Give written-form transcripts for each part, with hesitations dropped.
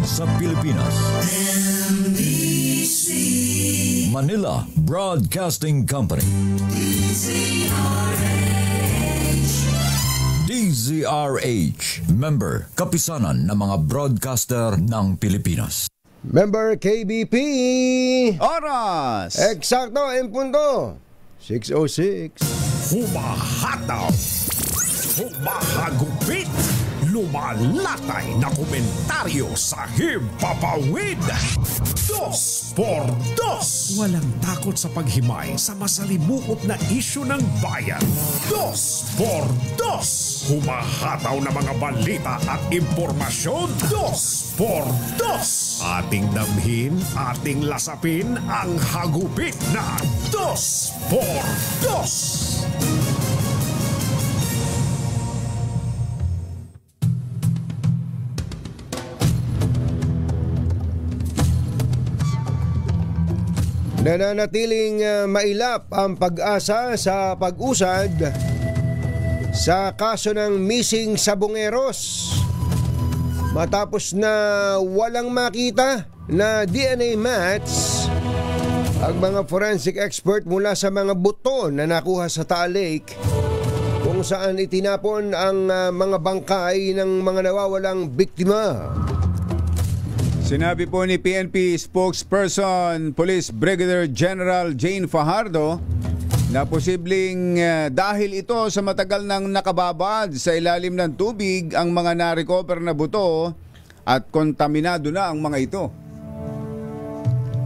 sa Pilipinas. NBC Manila Broadcasting Company. DZRH, member, kapisanan ng mga broadcaster ng Pilipinas. Member KBP. Oras! Eksakto, en punto. 6:06. Humahataw, humahagupit, lumalatay na komentaryo sa himpapawid. 2x2. Walang takot sa paghimay sa masalimuot na isyu ng bayan. 2x2. Humahataw na mga balita at impormasyon. 2x2. Ating damhin, ating lasapin ang hagupit na 2x2. Nananatiling mailap ang pag-asa sa pag-usad sa kaso ng missing sabongeros matapos na walang makita na DNA match ang mga forensic expert mula sa mga buto na nakuha sa Taal Lake kung saan itinapon ang mga bangkay ng mga nawawalang biktima. Sinabi po ni PNP spokesperson Police Brigadier General Jane Fajardo na posibleng dahil ito sa matagal nang nakababad sa ilalim ng tubig ang mga na-recover na buto at kontaminado na ang mga ito.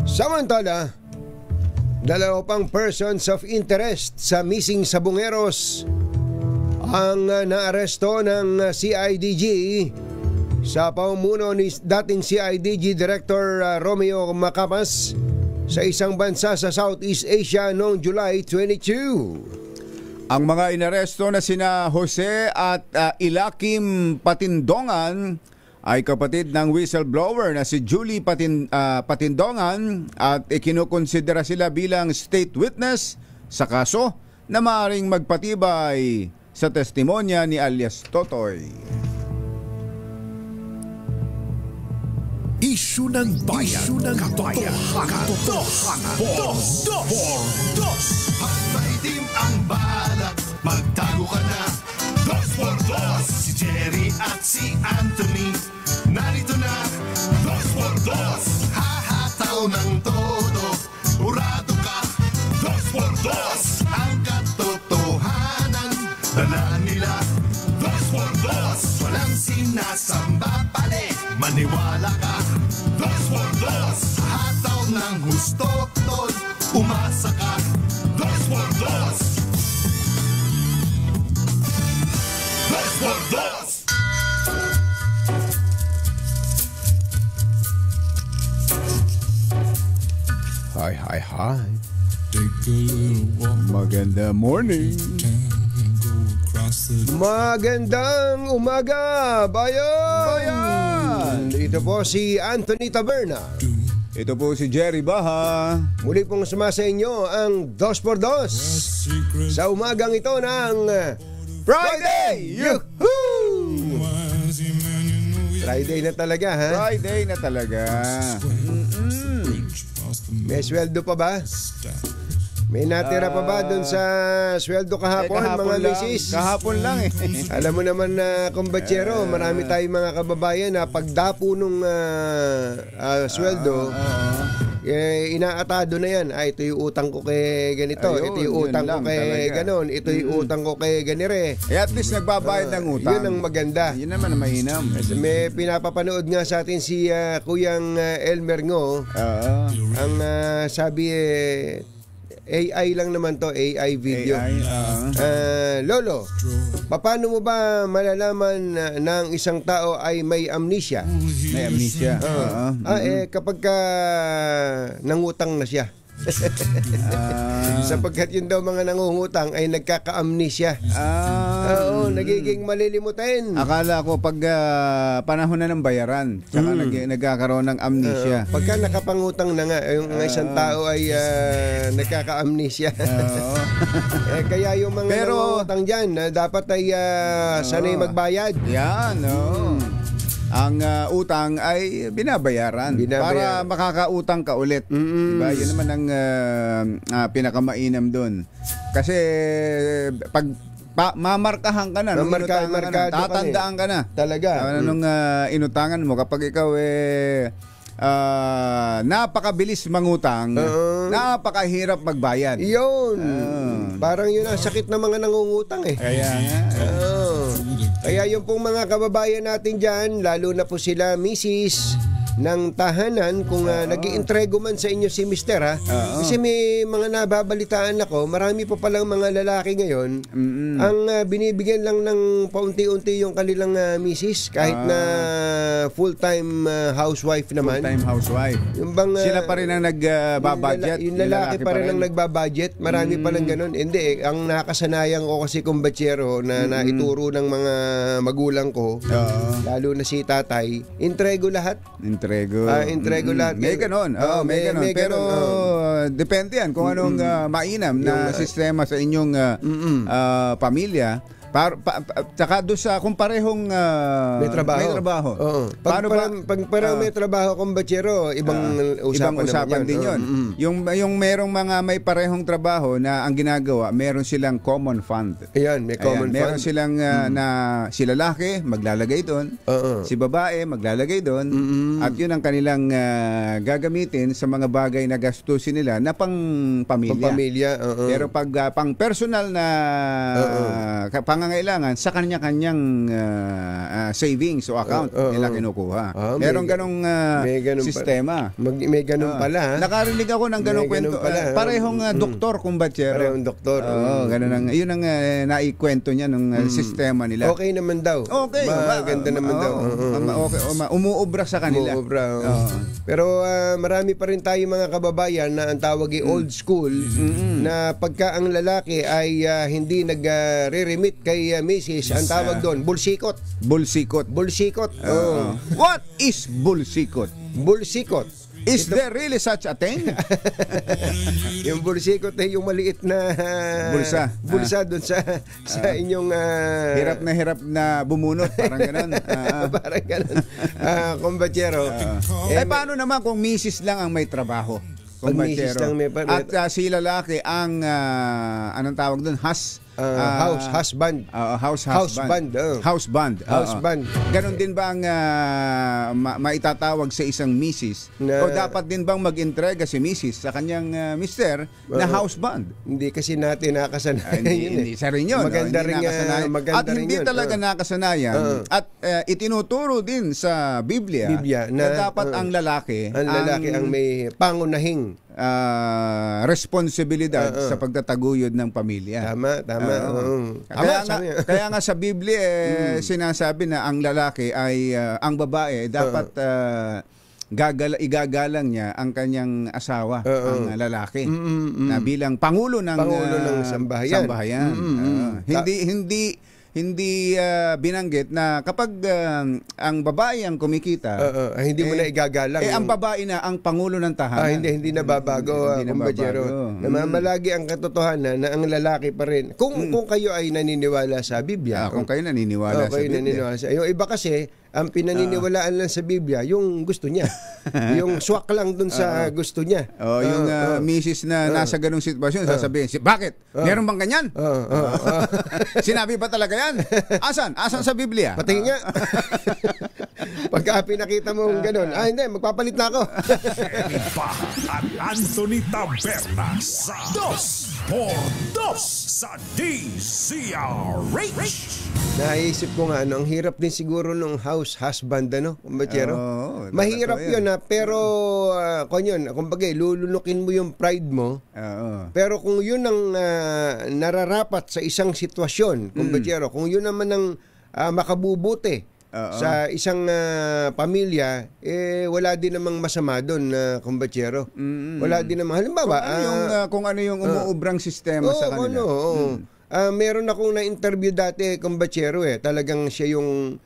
Samantala, dalawa pang persons of interest sa missing sabongeros ang naaresto ng CIDG sa pamumuno ni dating CIDG Director Romeo Macapas sa isang bansa sa Southeast Asia noong July 22. Ang mga inaresto na sina Jose at Ilakim Patindongan ay kapatid ng whistleblower na si Julie Patindongan at ikinukonsidera sila bilang state witness sa kaso na maaaring magpatibay sa testimonya ni alias Totoy. Isyu ng bayan, katotohanan, Bordos. Maitim ang balak, magtago ka na. 2x2, si Jerry at si Anthony. Narito na, 2x2, hahataw ng todo. Urado ka, 2x2, ang katotohanan. Dala nila, 2x2, walang sinasamba pale. Maniwala ka, 2x2, hataw ng husto, tol. Umasa ka, 2x2, 2x2. Hi. Maganda morning. Magandang umaga, bayan! Ito po si Anthony Taberna. Ito po si Jerry Baha. Muli pong sumasa inyo ang 2x2 sa umagang ito ng Friday! Yuhuu! Friday na talaga, ha? Friday na talaga. May sweldo pa ba? May natira pa ba dun sa sweldo kahapon, mga misis? Kahapon lang eh. Alam mo naman na kumbatsero, marami tayong mga kababayan na pagdapo nung sweldo, inaatado na yan. Ito yung utang ko kay ganito, ayun, ito yung utang ko kay talaga. Ganon, ito yung utang ko kay ganire. At least nagbabayad ng utang. Yun ang maganda. Yun naman ang mahinam. May pinapapanood nga sa atin si Kuyang Elmer Ngo. Ang sabi AI lang naman to, AI video. Lolo, paano mo ba malalaman na ang isang tao ay may amnesia? May amnesia. Kapag nangutang na siya. Sapagkat yun daw mga nangungutang ay nagkaka-amnesia. Oo, nagiging malilimutin. Akala ko pag panahon na ng bayaran, saka nagkakaroon ng amnesia. Pagka nakapangutang na nga, yung isang tao ay nagkaka-amnesia. Kaya yung mga nangungutang dyan, dapat ay sanay magbayad. Yan, ang utang ay binabayaran para makakautang ka ulit. Diba? Yun naman ang pinakamainam doon. Kasi pag mamarkahan ka na, tatandaan ka na. Talaga. Nung inutangan mo, kapag ikaw napakabilis mangutang, napakahirap magbayad. Yun. Parang yun ang sakit ng mga nangungutang eh. Kaya nga. Kaya yung pong mga kababayan natin dyan, lalo na po sila misis ng tahanan, kung nag-iintrego man sa inyo si mister ha. Kasi may mga nababalitaan ako, marami po palang mga lalaki ngayon ang binibigyan lang ng paunti-unti yung kanilang misis kahit na full-time housewife naman. Full-time housewife. Yung bang, sila pa rin ang nagbabudget. Yung lalaki pa rin ang nagbabudget. Marami palang ganun. Hindi ang nakasanayan ko kasi kumbatsero na naituro ng mga magulang ko, lalo na si tatay, intrego lahat. Intrego lahat. May ganon. May ganon. Pero depende yan kung anong mainam na sistema sa inyong pamilya. Tsaka doon sa kung parehong may trabaho. Pag parang may trabaho kumbatsero, ibang usapan din yun. Yung merong mga may parehong trabaho na ang ginagawa, meron silang common fund. Ayan, may common fund. Meron silang na si lalaki maglalagay doon, si babae maglalagay doon, at yun ang kanilang gagamitin sa mga bagay na gastusin nila na pang pamilya. Pero pag pang personal na pangangailangan sa kanya-kanyang savings o account nila kinukuha. Meron ganong sistema. May ganon pala. Nakarinig ako ng ganong kwento. Parehong doktor kumbatsero. Parehong doktor. Yun ang naikwento niya ng sistema nila. Okay naman daw. Okay. Maganda naman daw. Umuubra sa kanila. Pero marami pa rin tayo mga kababayan na ang tawag ay old school na pagka ang lalaki ay hindi nag-re-remit kay misis, ang tawag doon, bulsikot. What is bulsikot? Bulsikot. Is there really such a thing? Yung bulsikot ay yung maliit na bulsa doon sa inyong hirap na bumunot, parang gano'n. Parang gano'n. Kumbatsero. Paano naman kung misis lang ang may trabaho? Pag misis lang may at si lalaki ang anong tawag doon? Husband. Ganon din ba ang maitatawag sa isang misis? O dapat din bang mag-entrega si misis sa kanyang mister na houseband? Hindi kasi natin nakasanayan yun. Hindi sa rin yun. Maganda rin at hindi talaga nakasanayan. At itinuturo din sa Biblia na dapat ang lalaki ang may pangunahing responsibilidad sa pagtataguyod ng pamilya. Tama. Kaya nga sa Biblia sinasabi na ang lalaki ay ang babae dapat igagalang niya ang kanyang asawa, ang lalaki, na bilang pangulo ng sambahayan. Hindi binanggit na kapag ang babae ang kumikita, hindi mo na igagalang. Ang babae na ang pangulo ng tahanan. Hindi na babago, kumbatsero. Namamalagi ang katotohanan na ang lalaki pa rin. Kung kayo ay naniniwala sa Biblia. Kung kayo naniniwala sa Biblia. Yung iba kasi, ang pinaniniwalaan lang sa Biblia, yung gusto niya. Yung swak lang dun sa gusto niya. Yung misis na nasa ganung sitwasyon, sasabihin, bakit? Meron bang ganyan? Sinabi ba talaga yan? Asan sa Biblia? Pati nga. Pagka pinakita mo gano'n, hindi, magpapalit na ako. Pa at Anthony Taberna sa 2x2 sa DZRH. Naisip ko nga, ang hirap din siguro nung husband, kumbatsero. Mahirap yun, pero kumbaga, lulunukin mo yung pride mo. Pero kung yun ang nararapat sa isang sitwasyon, kumbatsero, kung yun naman ang makabubuti sa isang pamilya, wala din namang masama doon, kumbatsero. Wala din namang, halimbawa, kung ano yung umuubrang sistema sa kanila. Meron akong na-interview dati, kumbatsero, talagang siya yung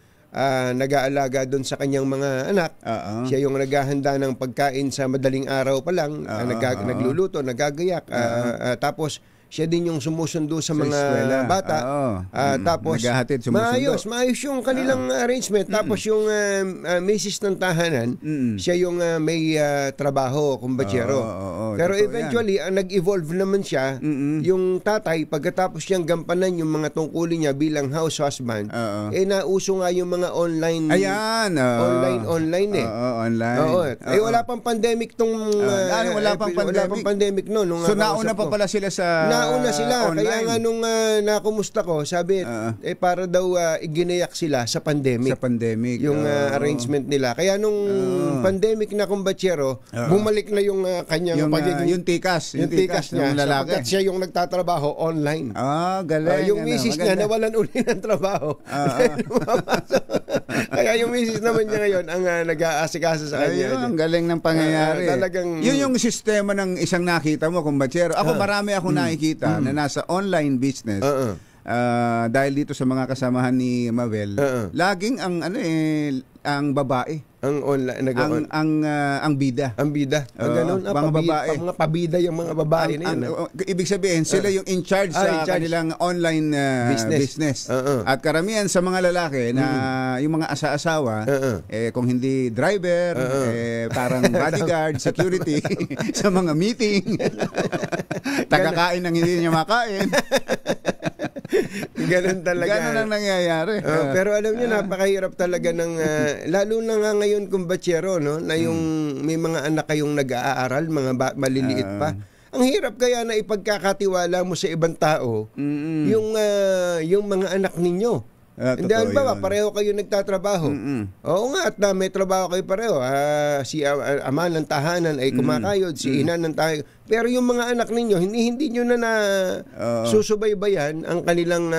nag-aalaga doon sa kanyang mga anak. Siya yung naghahanda ng pagkain sa madaling araw pa lang, nagluluto, nagagayak. Tapos siya din yung sumusundo sa Sa mga eskwela. bata. Oo. Tapos Naghahatid, sumusundo. maayos yung kanilang arrangement. Tapos yung misis ng tahanan, siya yung may trabaho, kumbatsero. Oo, Pero totoo eventually, ang nag-evolve naman siya, yung tatay, pagkatapos niyang gampanan yung mga tungkulin niya bilang house husband, nauso nga yung mga online. Ayan. Online eh. Oo, online. Oo. Wala pang pandemic tong wala pang pandemic no nung So nauna pa pala sila sa nauna sila online. kaya nga nung nakumusta ko sabi para daw iginayak sila sa pandemic. Sa pandemic. Yung arrangement nila. Kaya nung pandemic na kumbatsero, bumalik na yung kanyang pagiging yung tikas niya ng lalaki. sapagkat siya yung nagtatrabaho online. Galing. Yung misis niya nawalan uli ng trabaho. Kaya yung misis naman niya ngayon ang nag-aasikaso sa kanya. Ayun, ang galing ng pangyayari. Yun yung sistema ng isang nakita mo, kumbatsero. Ako marami akong nakikita na nasa online business. Dahil dito sa mga kasamahan ni Mabel, laging ang babae. Ang online Ang bida. Ang bida. Ganun, mga babae. Mga pabida yung mga babae na yun. Ibig sabihin, sila yung in charge sa kanilang online business. At karamihan sa mga lalaki na yung mga asa-asawa, kung hindi driver, parang bodyguard, security, sa mga meeting, tagakain ng hindi niya makain. Ganun talaga. Ganun ang nangyayari. Pero alam niyo, napakahirap talaga ng, lalo na nga ngayon kumbatsero, no, na yung may mga anak kayong nag-aaral, mga maliliit pa. Ang hirap kaya na ipagkakatiwala mo sa ibang tao yung mga anak ninyo. Hindi, ba, pareho kayo nagtatrabaho. Oo nga, at may trabaho kayo pareho. Si ama ng tahanan ay kumakayod, si ina ng tahanan. Pero yung mga anak ninyo, hindi nyo na susubaybayan ang kanilang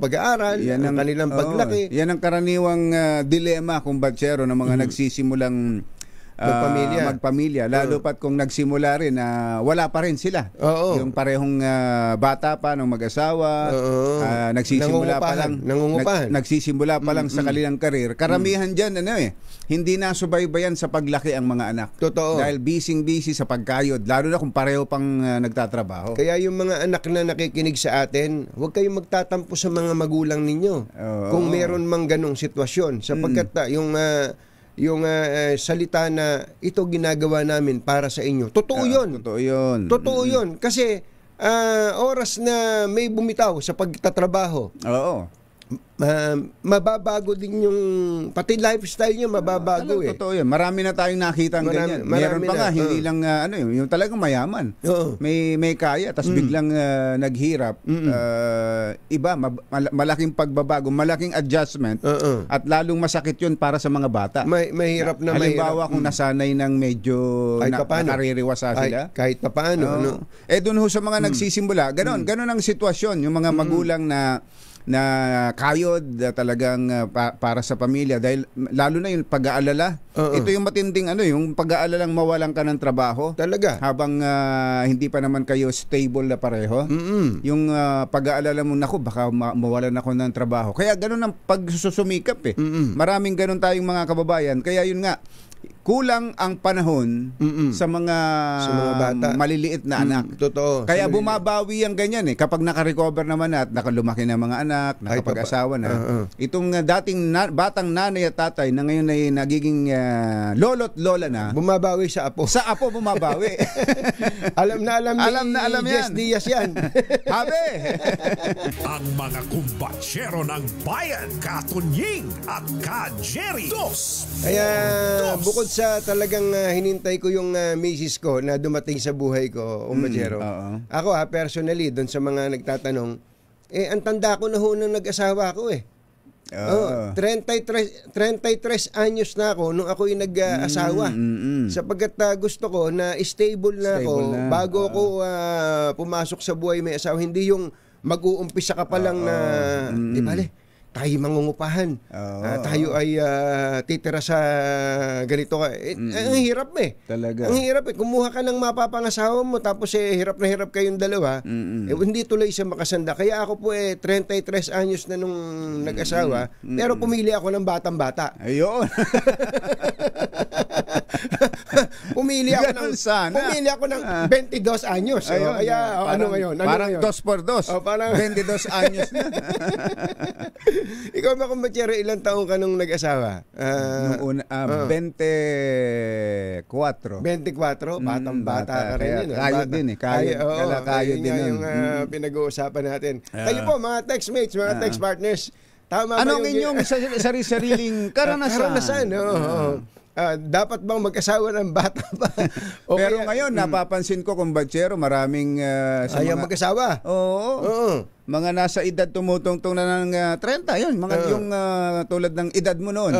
pag-aaral, ang kanilang paglaki. Yan ang karaniwang dilema, kumbatsero, ng mga nagsisimulang magpamilya. Lalo pat kung nagsimula rin na wala pa rin sila. Yung parehong bata pa ng mag-asawa, nagsisimula pa lang nagsisimula pa lang sa kanilang karir. Karamihan diyan hindi na subaybayan sa paglaki ang mga anak. Totoo. Dahil busy sa pagkayod, lalo na kung pareho pang nagtatrabaho. Kaya yung mga anak na nakikinig sa atin, huwag kayong magtatampo sa mga magulang ninyo. Kung meron mang ganong sitwasyon, sapagkat yung salita na ito ginagawa namin para sa inyo. Totoo yun. Totoo yun. Kasi oras na may bumitaw sa pagtatrabaho, mababago din yung pati lifestyle niya mababago Totoo yan. Marami na tayong nakita ng ganyan. Meron pa nga, hindi lang yung talagang mayaman. May kaya, tas biglang naghirap. Iba, malaking pagbabago, malaking adjustment, at lalong masakit yun para sa mga bata. Mahirap na halimbawa kung nasanay ng medyo nakaririwasa sila. Kahit papaano. Doon ho sa mga nagsisimula, ganon ang sitwasyon. Yung mga magulang na kayod talagang para sa pamilya, dahil lalo na yung pag-aalala. Ito yung matinding yung pag-aalalang mawalan ka ng trabaho talaga habang hindi pa naman kayo stable na pareho. Yung pag-aalala mo, naku, baka mawalan ako ng trabaho. Kaya ganun ang pagsusumikap maraming ganun tayong mga kababayan. Kaya yun nga, kulang ang panahon sa mga bata, maliliit na anak. Totoo. Kaya bumabawi ang ganyan kapag nakarecover naman at nakalumaki na mga anak, nakapag-asawa na. Itong dating batang nanay at tatay na ngayon ay nagiging lolo't lola na. Bumabawi sa apo. Sa apo bumabawi. alam na alam yan. Diaz yan. Habe! Ang mga kumbatsero ng bayan, Katunying at Ka-Jerry. Kaya bukod sa talagang hinintay ko yung misis ko na dumating sa buhay ko, kumbatsero. Ako personally, doon sa mga nagtatanong, ang tanda ko na ho nung nag-asawa ko 33 anyos na ako nung ako yung nag-asawa. Sapagkat gusto ko na stable na ako bago ako pumasok sa buhay may asawa. Hindi yung mag-uumpisa ka pa lang na, di bale, tayo mangungupahan. Tayo ay titira sa ganito ka. Ang hirap Talaga. Ang hirap Kumuha ka ng mapapangasawa mo tapos hirap na hirap kayong dalawa. Hindi tuloy siya makasanda. Kaya ako po 33 anyos na nung nag-asawa, pero pumili ako ng batang-bata. Ayun. Pumili ako Ganun sana. Pumili ako ng 22 anyos. Ayun, Kaya ano ngayon? Ano parang ngayon? 2 por 2. Parang 22 anyos na. Ikaw ba, kumpatsero, ilang taong ka nung nag-asawa? Nung una, 24. 24, batang-bata ka rin Kaya yun. kayod din eh. Kayod din yung nun. pinag-uusapan natin. Kayo po, mga textmates, mga text partners, tama ba Anong inyong sariling karanasan? Karanasan, oo. Dapat bang mag-asawa ng bata pa? Pero ngayon, napapansin ko, kumbatsero, maraming sa ayaw mga... mag-asawa? Oo. Mga nasa edad tumutungtong na ng 30, yun. Mga yung tulad ng edad mo noon.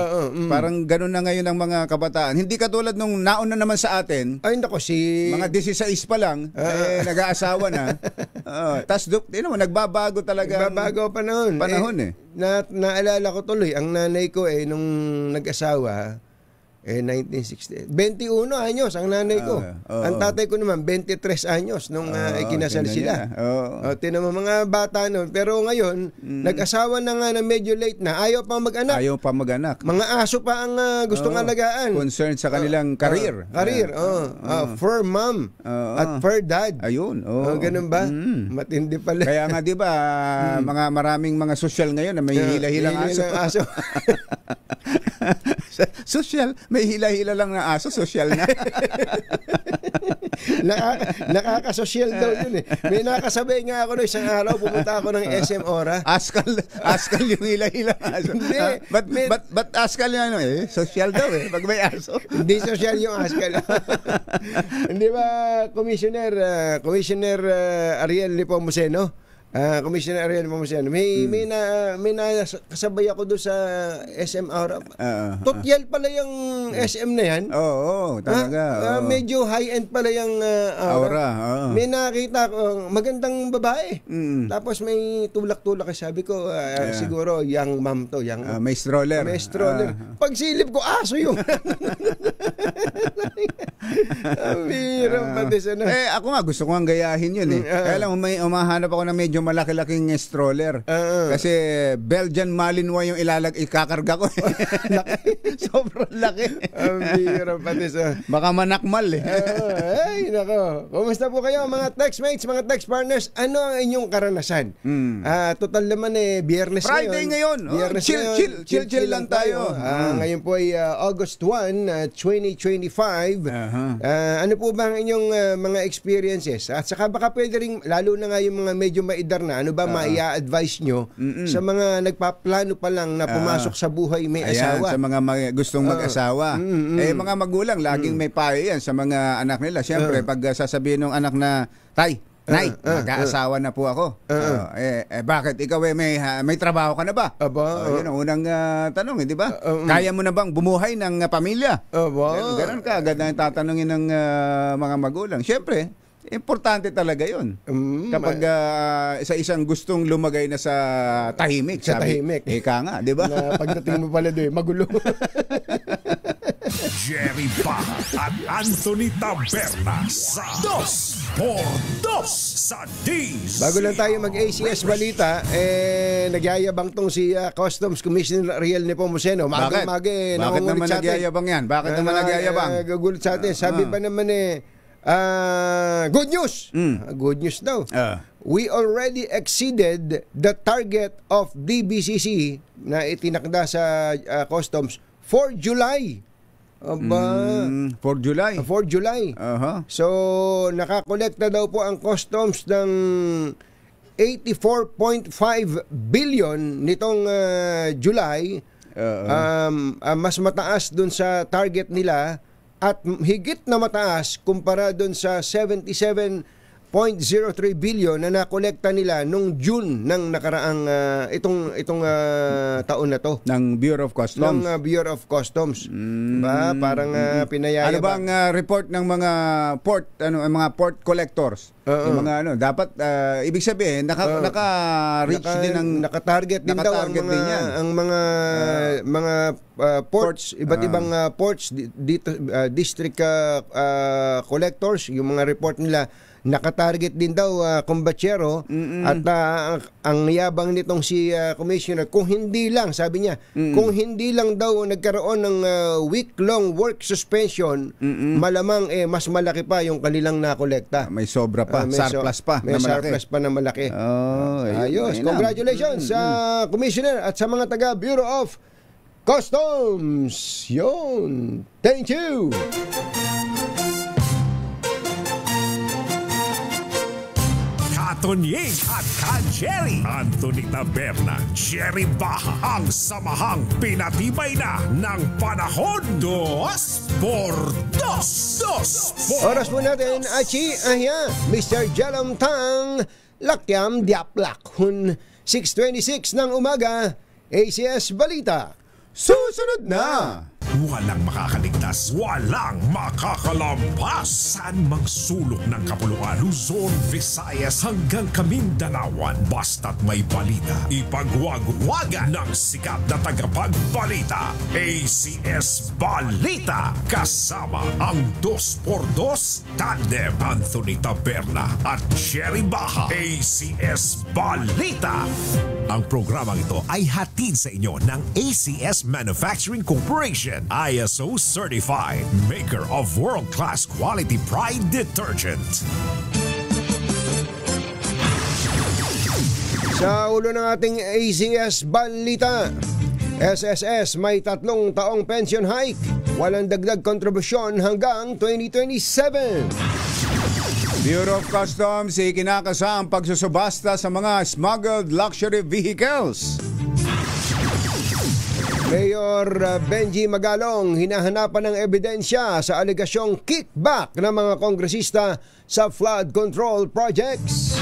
Parang ganun na ngayon ang mga kabataan. Hindi katulad nung nauna naman sa atin. Ay, nako, mga 16 pa lang, nag-aasawa na. Tapos, nagbabago talaga. Nagbabago Panahon eh. Naalala ko tuloy, ang nanay ko nung nag-asawa, 1960. 21 anyos ang nanay ko. Ang tatay ko naman 23 anyos nung ikinasal sila. Tinan mo, mga bata noon. Pero ngayon, nag-asawa na nga na medyo late na. Ayaw pa mag-anak. Mga aso pa ang gustong alagaan. Concerned sa kanilang career. For mom at for dad. Ayun. Ganun ba? Matindi pala. Kaya nga 'di ba, maraming mga social ngayon na may hila-hilang aso. Social, may hila-hila lang na aso, social na. Nakakasosyal daw yun eh. May nakasabay nga ako isang araw, pumunta ako ng SM Ora. Askal yung hila-hila aso. Hindi. But askal yung social daw pag may aso. Hindi social yung askal. Hindi ba, Commissioner Ariel Nepomuceno? Commissioner Ariel Nepomuceno, may kasabay ako doon sa SM Aura. Totyal pala yung SM na yan. Oo, talaga. Medyo high-end pala yung Aura. May nakita ko, magandang babae. Tapos may tulak-tulak. Sabi ko, siguro young mom to. May stroller. Pagsilip ko, aso yung... Ako nga, gusto ko ang gayahin yun eh. Kaya lang, umahanap ako ng medyo malaki-laking stroller. Kasi Belgian Malinois yung ikakarga ko. Sobrang laki. Ang bira pati sa... Baka manakmal eh. Ay, nako. Kumusta po kayo mga textmates, mga text partners? Ano ang inyong karanasan? Total naman Biyernes Friday ngayon. Chill lang tayo. Ngayon po ay August 1, 2025. Ano po ba ang inyong mga experiences? At saka baka pwede rin, lalo na nga yung mga medyo maedar na, ano ba maia-advise nyo sa mga nagpaplano pa lang na pumasok sa buhay may asawa? Sa mga gustong mag-asawa. Mga magulang, laging may payo yan sa mga anak nila. Siyempre, pag sasabihin ng anak na, Tay, Nay, mag-aasawa na po ako. Bakit? Ikaw may trabaho ka na ba? Yun ang unang tanong, di ba? Kaya mo na bang bumuhay ng pamilya? Ganun ka, agad na tatanungin ng mga magulang. Siyempre, importante talaga yun. Kapag sa isang gustong lumagay na sa tahimik. Ika nga, di ba? Pagdating mo pala doon, magulo. Jerry Baja at Anthony Taberna sa 2x2 sa Days. Bago lang tayo mag-ACS balita, nagyayabang tong si Customs Commissioner Ariel Nepomuceno. Bakit naman nagyayabang yan? Bakit naman nagyayabang? Gagulat sa atin. Sabi pa naman good news. Good news daw. We already exceeded the target of DBCC na itinakda sa Customs for July. For July. So, nakakolekta daw po ang Customs ng 84.5 billion nitong July. Mas mataas dun sa target nila at higit na mataas kumpara dun sa 77.03 billion na nakolekta nila nung June ng nakaraang itong taon na to ng Bureau of Customs. Ba parang pinayaya. Ano bang report ng mga port collectors? Yung mga dapat ibig sabihin naka-reach din ng naka-target din daw ang mga ports, iba't ibang ports dito district collectors, yung mga report nila nakatarget din daw kumbatsero at ang yabang nitong si Commissioner, kung hindi lang, sabi niya, kung hindi lang daw nagkaroon ng week-long work suspension, malamang mas malaki pa yung kanilang nakolekta. May sobra pa, surplus pa may na malaki. surplus pa na malaki. Ayos, ayun congratulations sa Commissioner at sa mga taga Bureau of Customs. Yun, thank you. Katonying at Ka-Jerry, Anthony Taberna, Jerry Baha, ang samahang pinatibay na ng panahon. 2x2. Oras po natin, Achi, Ahya, Mr. Jalom Tang, Lakyam Diaplak, Hun 6:26 ng umaga, ACS Balita. Susunod na! Walang makakaligtas, walang makakalampas. Saan magsulok ng kapuluan, Luzon, Visayas hanggang Kamindalawan. Basta't may balita, ipagwagwagan ng sikat na tagapagbalita. ACS Balita, kasama ang 2x2 tandem Anthony Taberna at Jerry Baha. ACS Balita. Ang programang ito ay hatid sa inyo ng ACS Manufacturing Corporation, ISO certified, maker of world-class quality Pride detergent. Sa ulo ng ating ACS Balita, SSS may 3 taong pension hike, walang dagdag kontribusyon hanggang 2027. Bureau of Customs ikinakasa ang pagsusubasta sa mga smuggled luxury vehicles. Mayor Benji Magalong hinahanapan ng ebidensya sa alegasyong kickback ng mga kongresista sa flood control projects.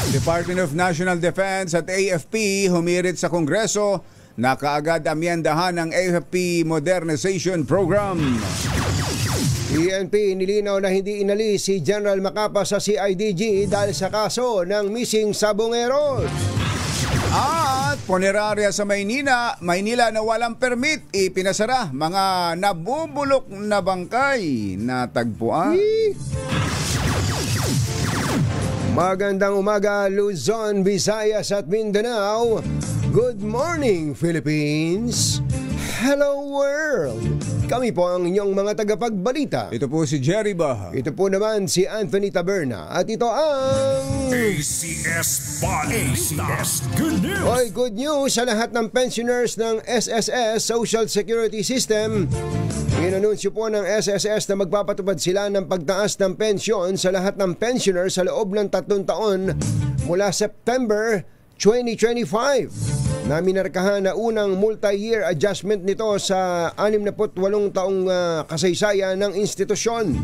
Department of National Defense at AFP humirit sa Kongreso na kaagad amyendahan ng AFP Modernization Program. PNP nilinaw na hindi inalis si General Macapa sa CIDG dahil sa kaso ng missing sabongeros. At punerarya sa Maynila na walang permit, ipinasara mga nabubulok na bangkay na tagpuan. Magandang umaga, Luzon, Visayas at Mindanao. Good morning, Philippines. Hello, world. Kami po ang inyong mga tagapagbalita. Ito po si Jerry Baha. Ito po naman si Anthony Taberna. At ito ang ACS Balita. ACS Good News. Oy, good news sa lahat ng pensioners ng SSS Social Security System. Inanunsyo po ng SSS na magpapatupad sila ng pagtaas ng pensyon sa lahat ng pensioners sa loob ng 3 taon mula September 2025. Naminarkahan na unang multi-year adjustment nito sa 68 taong kasaysayan ng institusyon.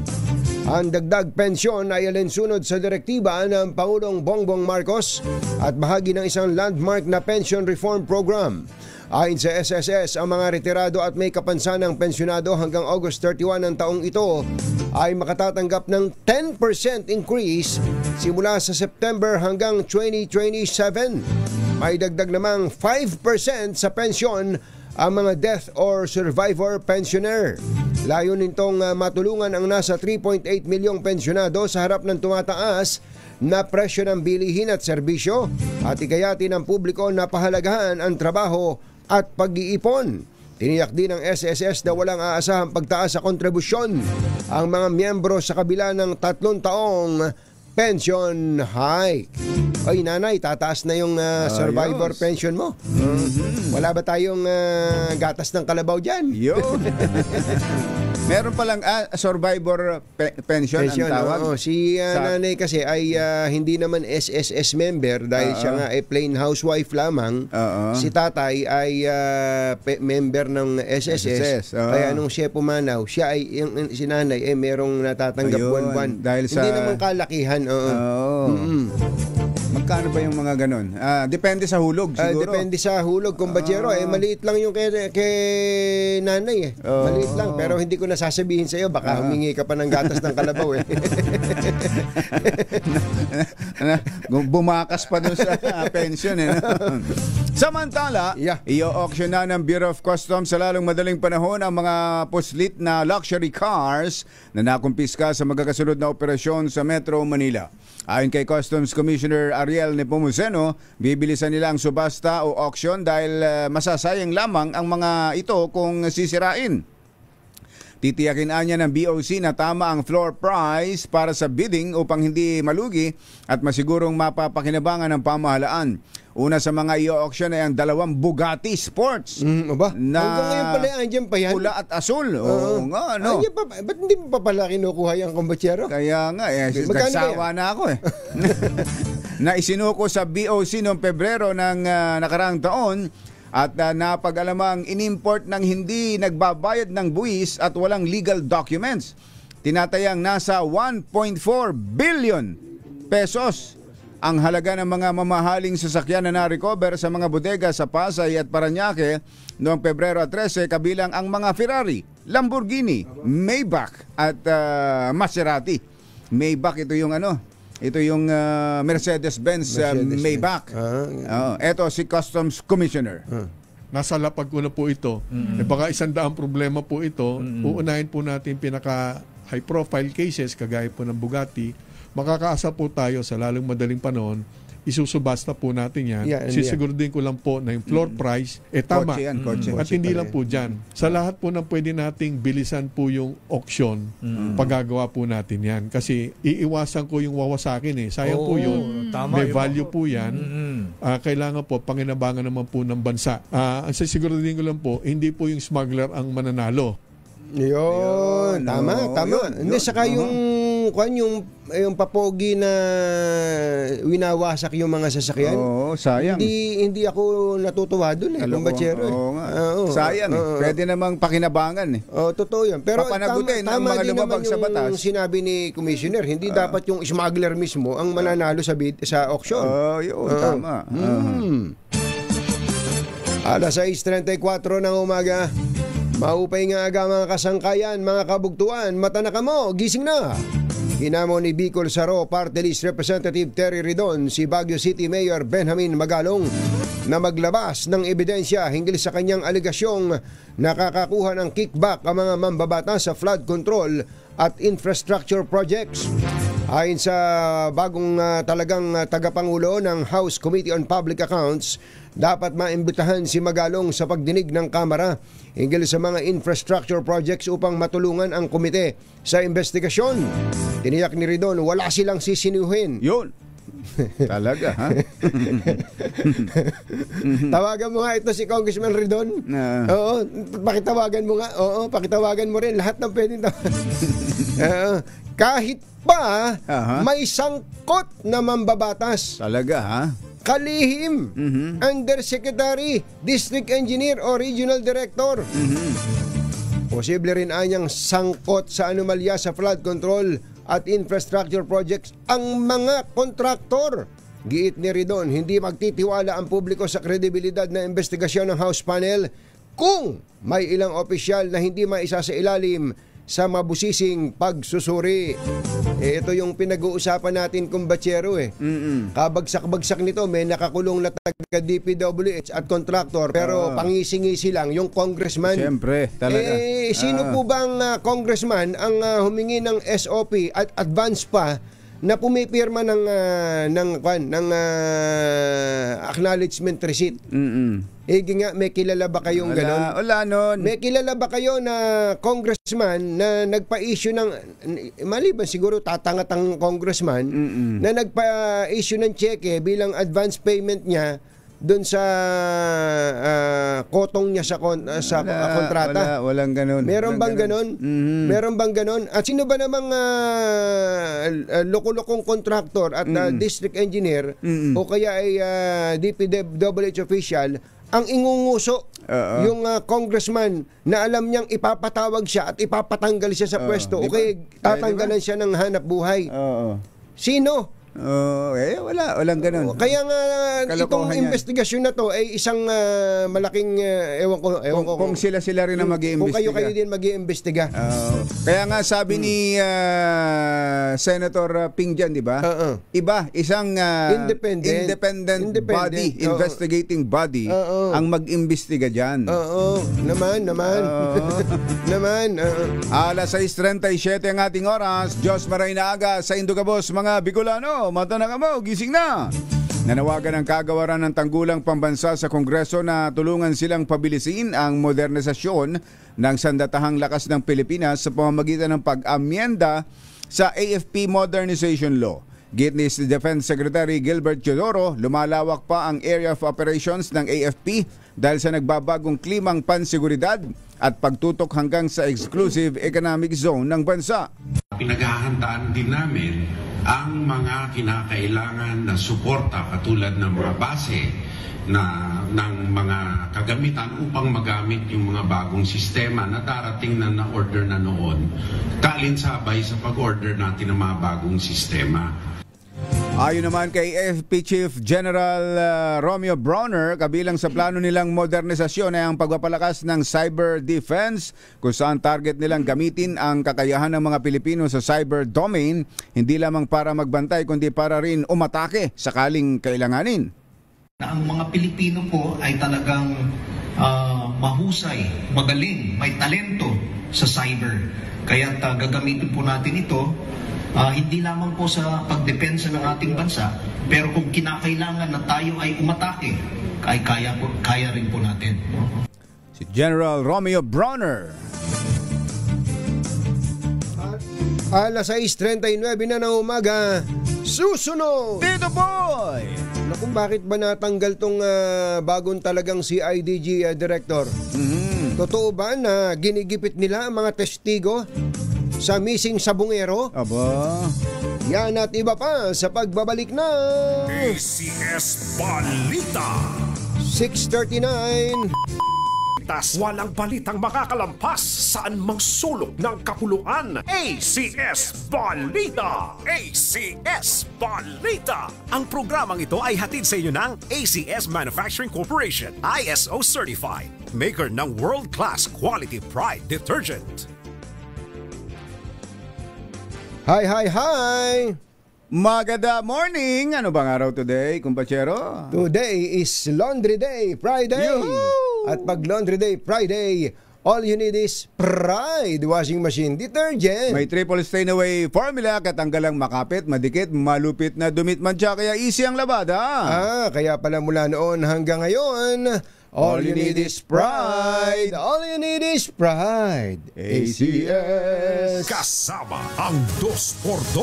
Ang dagdag pensyon ay alinsunod sa direktiba ng Pangulong Bongbong Marcos at bahagi ng isang landmark na pension reform program. Ayon sa SSS, ang mga retirado at may kapansanang pensyonado hanggang August 31 ng taong ito ay makatatanggap ng 10% increase simula sa September hanggang 2027. May dagdag namang 5% sa pensyon ang mga death or survivor pensioner. Layon nitong matulungan ang nasa 3.8 milyong pensyonado sa harap ng tumataas na presyo ng bilihin at serbisyo at ikayati ng publiko na pahalagahan ang trabaho at pag-iipon. Tiniyak din ng SSS na walang aasahang pagtaas sa kontribusyon ang mga miyembro sa kabila ng 3 taong pension hike. Oy, nanay, tataas na yung survivor pension mo. Wala ba tayong gatas ng kalabaw dyan? Yun. Meron palang survivor pension ang tawag. Si nanay kasi ay hindi naman SSS member dahil siya nga ay plain housewife lamang. Si tatay ay member ng SSS. Kaya nung siya pumanaw, siya ay si nanay ay merong natatanggap buwan-buwan. Dahil sa hindi naman kalakihan. Magkano ba yung mga ganun? Depende sa hulog siguro. Depende sa hulog, kumbachero. Maliit lang yung kay nanay eh. Maliit lang, pero hindi ko nasasabihin sa iyo. Baka humingi ka pa ng gatas ng kalabaw eh. Bumakas pa dun sa pension eh. Samantala, i-auction na ng Bureau of Customs sa lalong madaling panahon ang mga puslit na luxury cars na nakumpiska sa magkakasunod na operasyon sa Metro Manila. Ayon kay Customs Commissioner Ariel Nepomuceno, bibilisan nila ang subasta o auction dahil masasayang lamang ang mga ito kung sisirain. Titiyakin niya ng BOC na tama ang floor price para sa bidding upang hindi malugi at masigurong mapapakinabangan ng pamahalaan. Una sa mga i-auction ay ang 2 Bugatti Sports. Na hanggang ngayon pala andyan pa yan? Pula at asul. Oo nga, no? Ba't hindi mo pa pala kinukuha yung kumbachero? Kaya nga, nagsawa na ako eh. Na isinuko sa BOC noong Pebrero ng nakaraang taon at napag-alamang inimport ng hindi nagbabayad ng buwis at walang legal documents. Tinatayang nasa 1.4 billion pesos ang halaga ng mga mamahaling sasakyan na na-recover sa mga bodega sa Pasay at Parañaque noong Pebrero 13, kabilang ang mga Ferrari, Lamborghini, Maybach at Maserati. Maybach, ito yung Mercedes-Benz Maybach. Ito si Customs Commissioner. Nasa lapag ko na po ito. Baka 100 problema po ito. Uunahin po natin pinaka high profile cases kagaya po ng Bugatti. Makakaasa po tayo sa lalong madaling panahon, isusubasta po natin yan. Sisiguraduhin ko lang po na yung floor price, tama. At hindi lang po dyan. Sa lahat po ng pwede nating bilisan po yung auction, paggagawa po natin yan. Kasi iiwasan ko yung wawasakin eh. Sayang po yun. May value po yan. Kailangan po, panginabangan naman po ng bansa. Ang sisiguraduhin ko lang po, hindi po yung smuggler ang mananalo. Yun, tama. Hindi, saka yung papogi na winawasak yung mga sasakyan. Sayang. Hindi ako natutuwa doon eh, kumbachero. Sayang eh. Pwede namang pakinabangan eh. Totoo yan. Pero papanagutin ng mga din lumabag naman sa batas. Yung sinabi ni Commissioner, hindi dapat yung smuggler mismo ang mananalo sa auction. Tama. Alas 6:34 ng umaga. Maupay nga aga mga kasangkayan, mga kabugtuan, mata na kamo, gising na. Hinamo ni Bicol Saro Party List Representative Terry Ridon si Baguio City Mayor Benjamin Magalong na maglabas ng ebidensya hinggil sa kanyang alegasyong nakakakuha ng kickback ang mga mambabata sa flood control at infrastructure projects. Ayon sa bagong talagang tagapangulo ng House Committee on Public Accounts, dapat maimbitahan si Magalong sa pagdinig ng Kamara hinggil sa mga infrastructure projects upang matulungan ang komite sa investigasyon. Tiniyak ni Ridon, wala silang sisinuhin. Yun. Talaga, ha? Tawagan mo nga ito si Congressman Ridon. Oo, pakitawagan mo nga. Oo, pakitawagan mo rin. Lahat ng pwedeng tawagan. Kahit pa may sangkot na mambabatas. Talaga, ha? Kalihim, Undersecretary, District Engineer o Regional Director. Posible rin anyang sangkot sa anomalya sa flood control at infrastructure projects ang mga kontraktor. Giit ni Ridon, hindi magtitiwala ang publiko sa kredibilidad na investigasyon ng House Panel kung may ilang opisyal na hindi maisa sa ilalim sa mabusising pagsusuri. Ito yung pinag-uusapan natin, kumbachero eh. Kabagsak-bagsak nito, may nakakulong na taga DPWH at kontraktor, pero pangisi-ngisi lang yung congressman. Siyempre, talaga. Sino po bang congressman ang humingi ng SOP at advance pa na pumipirma ng acknowledgement receipt? Nga, may kilala ba kayong gano'n? Wala nun. May kilala ba kayo na congressman na nagpa-issue ng, maliban siguro tatangatang congressman, na nagpa-issue ng cheque bilang advance payment niya doon sa kotong niya sa kontrata? Walang ganun. Meron bang ganun? Meron bang ganun? At sino ba namang loko-lokong contractor at district engineer o kaya ay DPWH official ang ingunguso yung congressman na alam niyang ipapatawag siya at ipapatanggal siya sa pwesto o kaya tatanggalan siya ng hanap buhay? Sino? Walang ganun. Kaya nga itong Kalokohan yan. investigasyon na to ay isang malaking ewan ko Kung sila rin ang kung mag-iimbestiga. kayo din mag-iimbestiga. Kaya nga sabi ni Senator Ping dyan, di ba? Iba, isang independent body, investigating body ang mag-imbestiga dyan. Naman. Alas 6:37 ang ating oras. Diyos maray na aga sa Indugabos, mga Bicolano. Mata na ka mo, gising na. Nanawagan ang kagawaran ng tanggulang pambansa sa Kongreso na tulungan silang pabilisin ang modernisasyon ng sandatahang lakas ng Pilipinas sa pamamagitan ng pag-amyenda sa AFP Modernization Law. Git ni Defense Secretary Gilbert Teodoro, lumalawak pa ang area of operations ng AFP dahil sa nagbabagong klimang panseguridad at pagtutok hanggang sa exclusive economic zone ng bansa. Pinaghahandaan din namin ang mga kinakailangan na suporta katulad ng mga base ng mga kagamitan upang magamit yung mga bagong sistema na darating na na-order na noon, kalinsabay sa pag-order natin ng mga bagong sistema. Ayon naman kay AFP Chief General Romeo Brawner, kabilang sa plano nilang modernisasyon ay ang pagpapalakas ng cyber defense kung saan target nilang gamitin ang kakayahan ng mga Pilipino sa cyber domain, hindi lamang para magbantay kundi para rin umatake sakaling kailanganin. Ang mga Pilipino po ay talagang mahusay, magaling, may talento sa cyber. Kaya gagamitin po natin ito hindi lamang po sa pagdepensa ng ating bansa, pero kung kinakailangan na tayo ay umatake, ay kaya rin po natin. Si General Romeo Brawner. Alas 6:39 na ng umaga, susunod! Tito Boy! Naku, bakit ba natanggal tong bagong talagang CIDG director? Totoo ba na ginigipit nila ang mga testigo sa missing sabungero? Aba. Yan at iba pa sa pagbabalik na ACS Balita. 6:39. Walang balitang makakalampas saan mang sulok ng kapuluan. ACS Balita! ACS Balita! Ang programang ito ay hatid sa inyo ng ACS Manufacturing Corporation, ISO Certified, maker ng world-class quality Pride detergent. Hi! Maganda morning! Ano bang araw today, kumpachero? Today is Laundry Day Friday. Yoo-hoo! At pag Laundry Day Friday, all you need is Pride Washing Machine Detergent. May triple stain away formula, katanggalang makapit, madikit, malupit na dumit mancha, kaya easy ang labada. Kaya pala mula noon hanggang ngayon, all you need is Pride. All you need is Pride. ACS. Kasama ang 2x2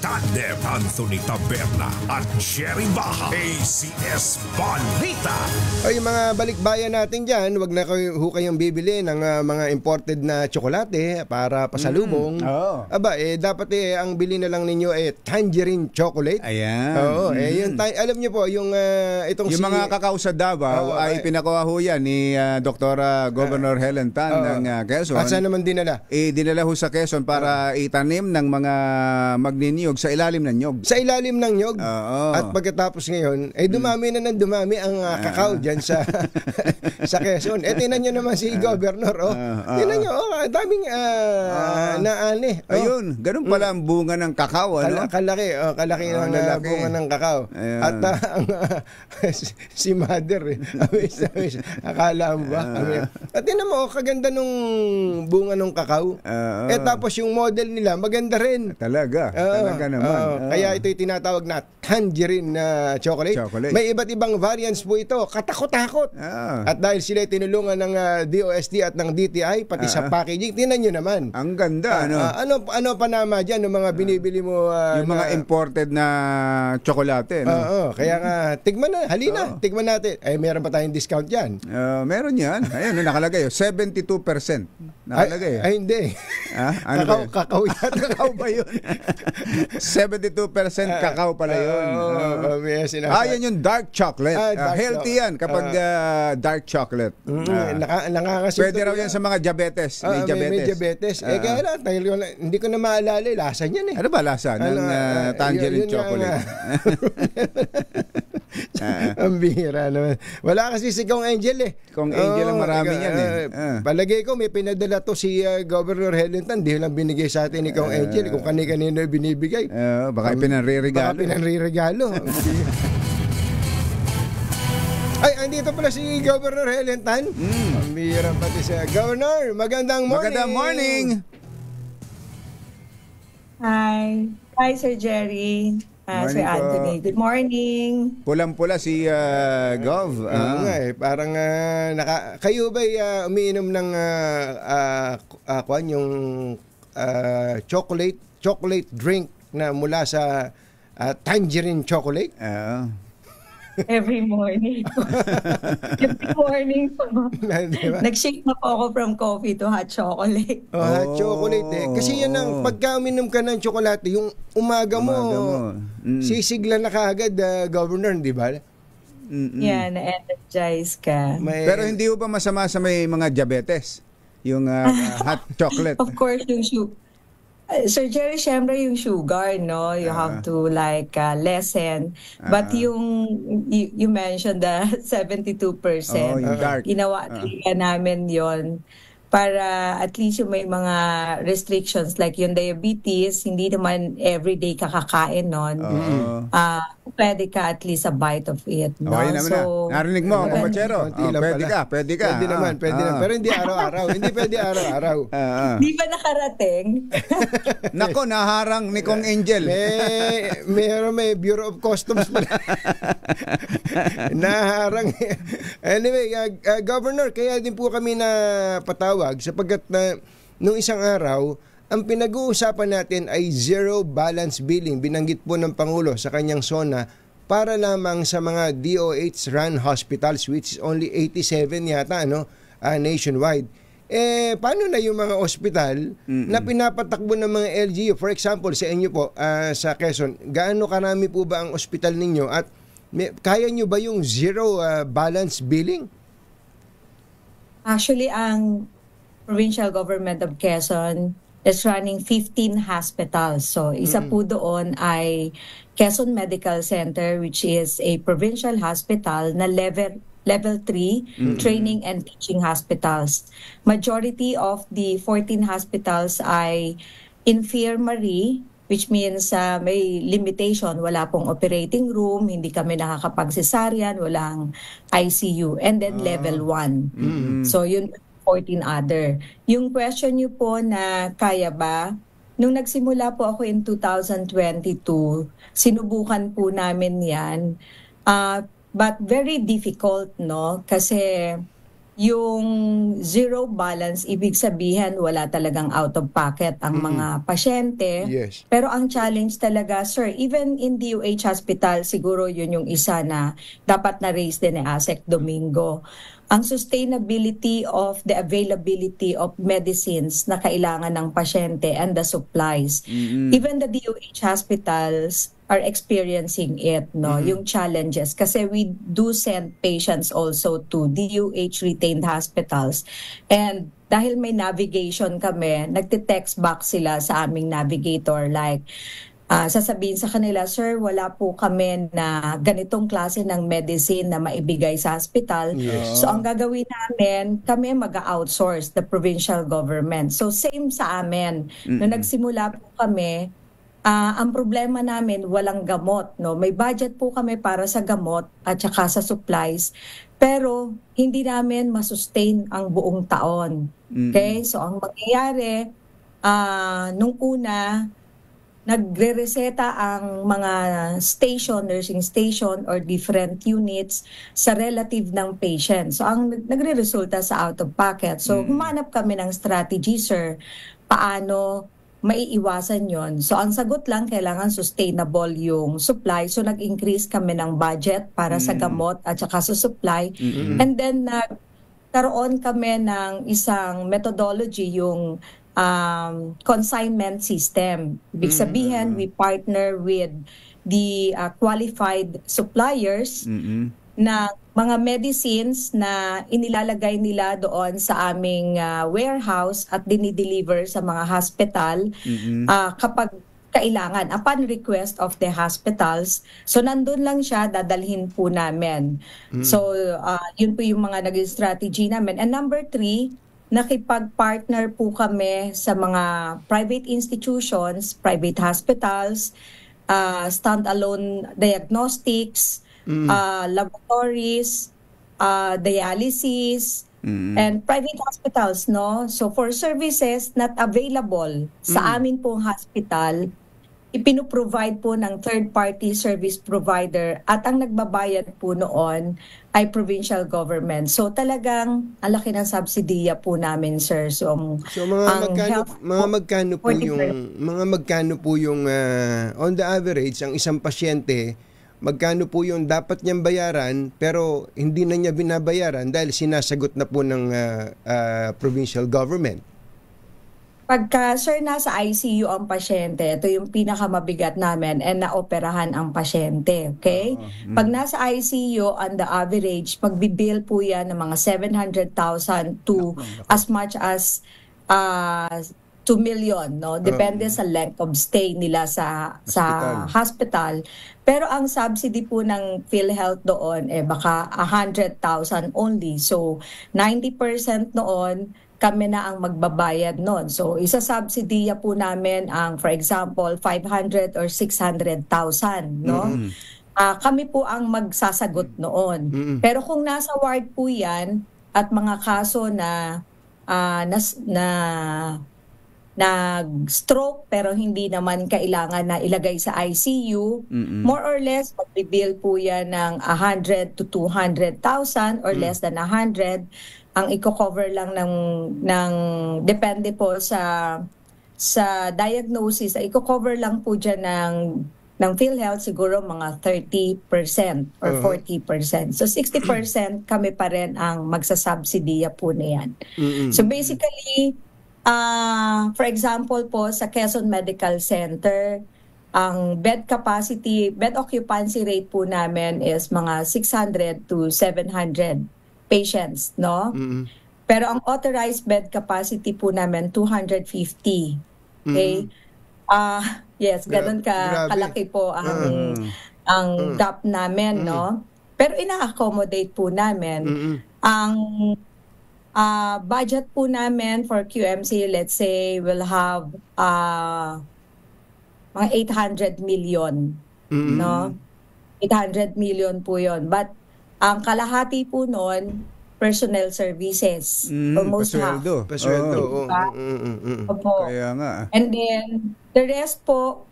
Tandem Anthony Taberna at Jerry Baha. ACS Balita. Ay, mga balikbayan natin dyan, wag na kayong bibili ng mga imported na tsokolate para pasalubong. Aba, dapat ang bili na lang ninyo tangerine chocolate. Ayan. Oo, alam niyo po, yung itong yung mga kakao sa Davao ay pinakuha ho yan ni Dr. Governor Helen Tan ng Quezon. At saan naman dinala? Dinala ho sa Quezon para itanim ng mga magniniyog sa ilalim ng nyog. Sa ilalim ng nyog. At pagkatapos ngayon, dumami na ng dumami ang kakao dyan sa sa Quezon. Tinan nyo naman si Governor. Tinan nyo, daming naani. Ayun, ganun pala ang bunga ng kakao. Kalaki ang bunga ng kakao. At si Mother, akala mo ba? At tinan mo, kaganda nung bunga ng kakao. Tapos yung model nila, maganda rin. Talaga naman. Kaya ito'y tinatawag na tangerine chocolate. May iba't ibang variants po ito. Katakot-takot. At dahil sila tinulungan ng DOST at ng DTI, pati sa packaging, tinan nyo naman. Ang ganda, ano panama dyan ng mga binibili mo? Yung mga imported na tsokolate. Kaya nga, tigman na. Halina, tigman natin. Meron pa tayong discount dyan. Meron yan. Ayun, nakalagay. 72%. Nakalagay. Ay, hindi. Ano ba yun? Kakao yan. Kakao ba yun? 72% kakao pala yun. Yan yung dark chocolate. Dark Healthy yan kapag dark chocolate. Nakakasinto. Pwede raw yan sa mga diabetes. May diabetes. May diabetes. Kaya lang, hindi ko na maalala lasa niyan eh. Ano ba lasa ng tangerine chocolate? Ang bihira naman. Wala kasi si Kong Angel eh. Kong Angel ang marami yan eh. Palagay ko may pinadala to si Governor Helentan. Di lang binigay sa atin ni Kong Angel kung kanino binibigay. Baka pinanririgalo. Ay, andito pala si Governor Helentan. Ang bihira pati siya. Governor, magandang morning. Magandang morning. Hi, Sir Jerry. Sir Anthony. Good morning. Pulang-pula si Gov. Parang kayo ba umiinom ng yung chocolate drink na mula sa tangerine chocolate? Every morning. Every morning po. Diba? Nag-shift na po ako from coffee to hot chocolate. Hot chocolate eh. Kasi yan ang pagka uminom ka ng tsokolate, yung umaga mo. Sisigla na kaagad, Governor, di ba? Yeah, na-energize ka. Pero hindi ba masama sa may mga diabetes? Yung hot chocolate? Of course, yung Sir Jerry, syempre yung sugar, no? You have to lessen. But you mentioned the 72%. Yung dark. Ginawa namin yon para at least yung may mga restrictions like yung diabetes, hindi naman everyday kakakain nun. Pwede ka at least a bite of it. No? Okay naman so, na. Narinig mo, kumachero. Pwede ka. Pwede naman. Pero hindi araw-araw. Hindi pwede araw-araw. Di ba nakarating? Nako, naharang ni Kong Angel. May Bureau of Customs pala. Naharang. Anyway, Governor, kaya din po kami na patawag sapagkat nung isang araw, ang pinag-uusapan natin ay zero balance billing. Binanggit po ng Pangulo sa kanyang SONA para lamang sa mga DOH-run hospitals, which is only 87 yata nationwide. Paano na yung mga ospital na pinapatakbo ng mga LGU? For example, sa inyo po, sa Quezon, gaano karami po ba ang ospital ninyo at kaya nyo ba yung zero balance billing? Actually, ang Provincial Government of Quezon is running 15 hospitals. So, isa po doon ay Quezon Medical Center, which is a provincial hospital na level 3 training and teaching hospitals. Majority of the 14 hospitals ay infirmary, which means may limitation, wala pong operating room, hindi kami nakakapag-cesarean, walang ICU, and then level 1. So yun 14 other. Yung question niyo po na kaya ba, nung nagsimula po ako in 2022, sinubukan po namin yan, but very difficult, no? Kasi yung zero balance, ibig sabihin wala talagang out of pocket ang mga pasyente. Yes. Pero ang challenge talaga, sir, even in DOH Hospital, siguro yun yung isa na dapat na-raise din ni ASEC Domingo. Ang sustainability of the availability of medicines na kailangan ng pasyente and the supplies. Even the DOH hospitals are experiencing it, no? Yung challenges. Kasi we do send patients also to DOH retained hospitals. And dahil may navigation kami, nagte-text back sila sa aming navigator like, sasabihin sa kanila, sir, wala po kami na ganitong klase ng medicine na maibigay sa hospital. Yes. So ang gagawin namin, kami mag-outsource the provincial government. So same sa amin. Nung nagsimula po kami, ang problema namin, walang gamot. No? May budget po kami para sa gamot at saka sa supplies. Pero hindi namin masustain ang buong taon. Okay? So ang mangyayari, nung una, nagre-reseta ang mga station, nursing station or different units sa relative ng patient. So ang nagre-resulta sa out of pocket. So humanap kami ng strategy, sir, paano maiiwasan yon. So ang sagot lang, kailangan sustainable yung supply. So nag-increase kami ng budget para sa gamot at saka sa supply. And then nagkaroon kami ng isang methodology, yung consignment system. Ibig sabihin, we partner with the qualified suppliers na mga medicines na inilalagay nila doon sa aming warehouse at dinideliver sa mga hospital kapag kailangan, upon request of the hospitals. So nandun lang siya, dadalhin po namin. So yun po yung mga naging strategy namin. And number 3, nakipag-partner po kami sa mga private institutions, private hospitals, standalone diagnostics, laboratories, dialysis, and private hospitals, no? So for services not available sa amin pong hospital, ipinoprovide po ng third-party service provider at ang nagbabayad po noon ay provincial government. So talagang ang laki ng subsidiya po namin, sir. So magkano po yung on the average ang isang pasyente, magkano po yung dapat niyang bayaran pero hindi na niya binabayaran dahil sinasagot na po ng provincial government? Pagka, sir, nasa ICU ang pasyente, ito yung pinakamabigat namin and naoperahan ang pasyente, okay? Pag nasa ICU, on the average, magbibill po yan ng mga 700,000 to as much as 2 million, no? Depende sa length of stay nila sa hospital. Pero ang subsidy po ng PhilHealth doon, baka 100,000 only. So, 90% noon, kami na ang magbabayad noon. So, isa-subsidiya po namin ang, for example, 500 or 600,000, no? Kami po ang magsasagot noon. Pero kung nasa ward po yan, at mga kaso na nag-stroke pero hindi naman kailangan na ilagay sa ICU, more or less, magbibill po yan ng 100 to 200,000 or less than 100. Ang i-cover lang ng depende po sa diagnosis, i-cover lang po dyan ng PhilHealth siguro mga 30% or 40%. So 60% kami pa rin ang magsasubsidiya po na yan. So basically, for example po sa Quezon Medical Center, ang bed occupancy rate po namin is mga 600 to 700 patients, no? Pero ang authorized bed capacity po namin 250. Okay? Yes, ganun kalaki po ang gap namin, no? Pero ina-accommodate po namin. Ang budget po namin for QMC, let's say, will have mga 800 million, no? 800 million po yon. But ang kalahati po noon, personnel services. Almost half. Pasweldo. Opo. Kaya nga. And then, the rest po,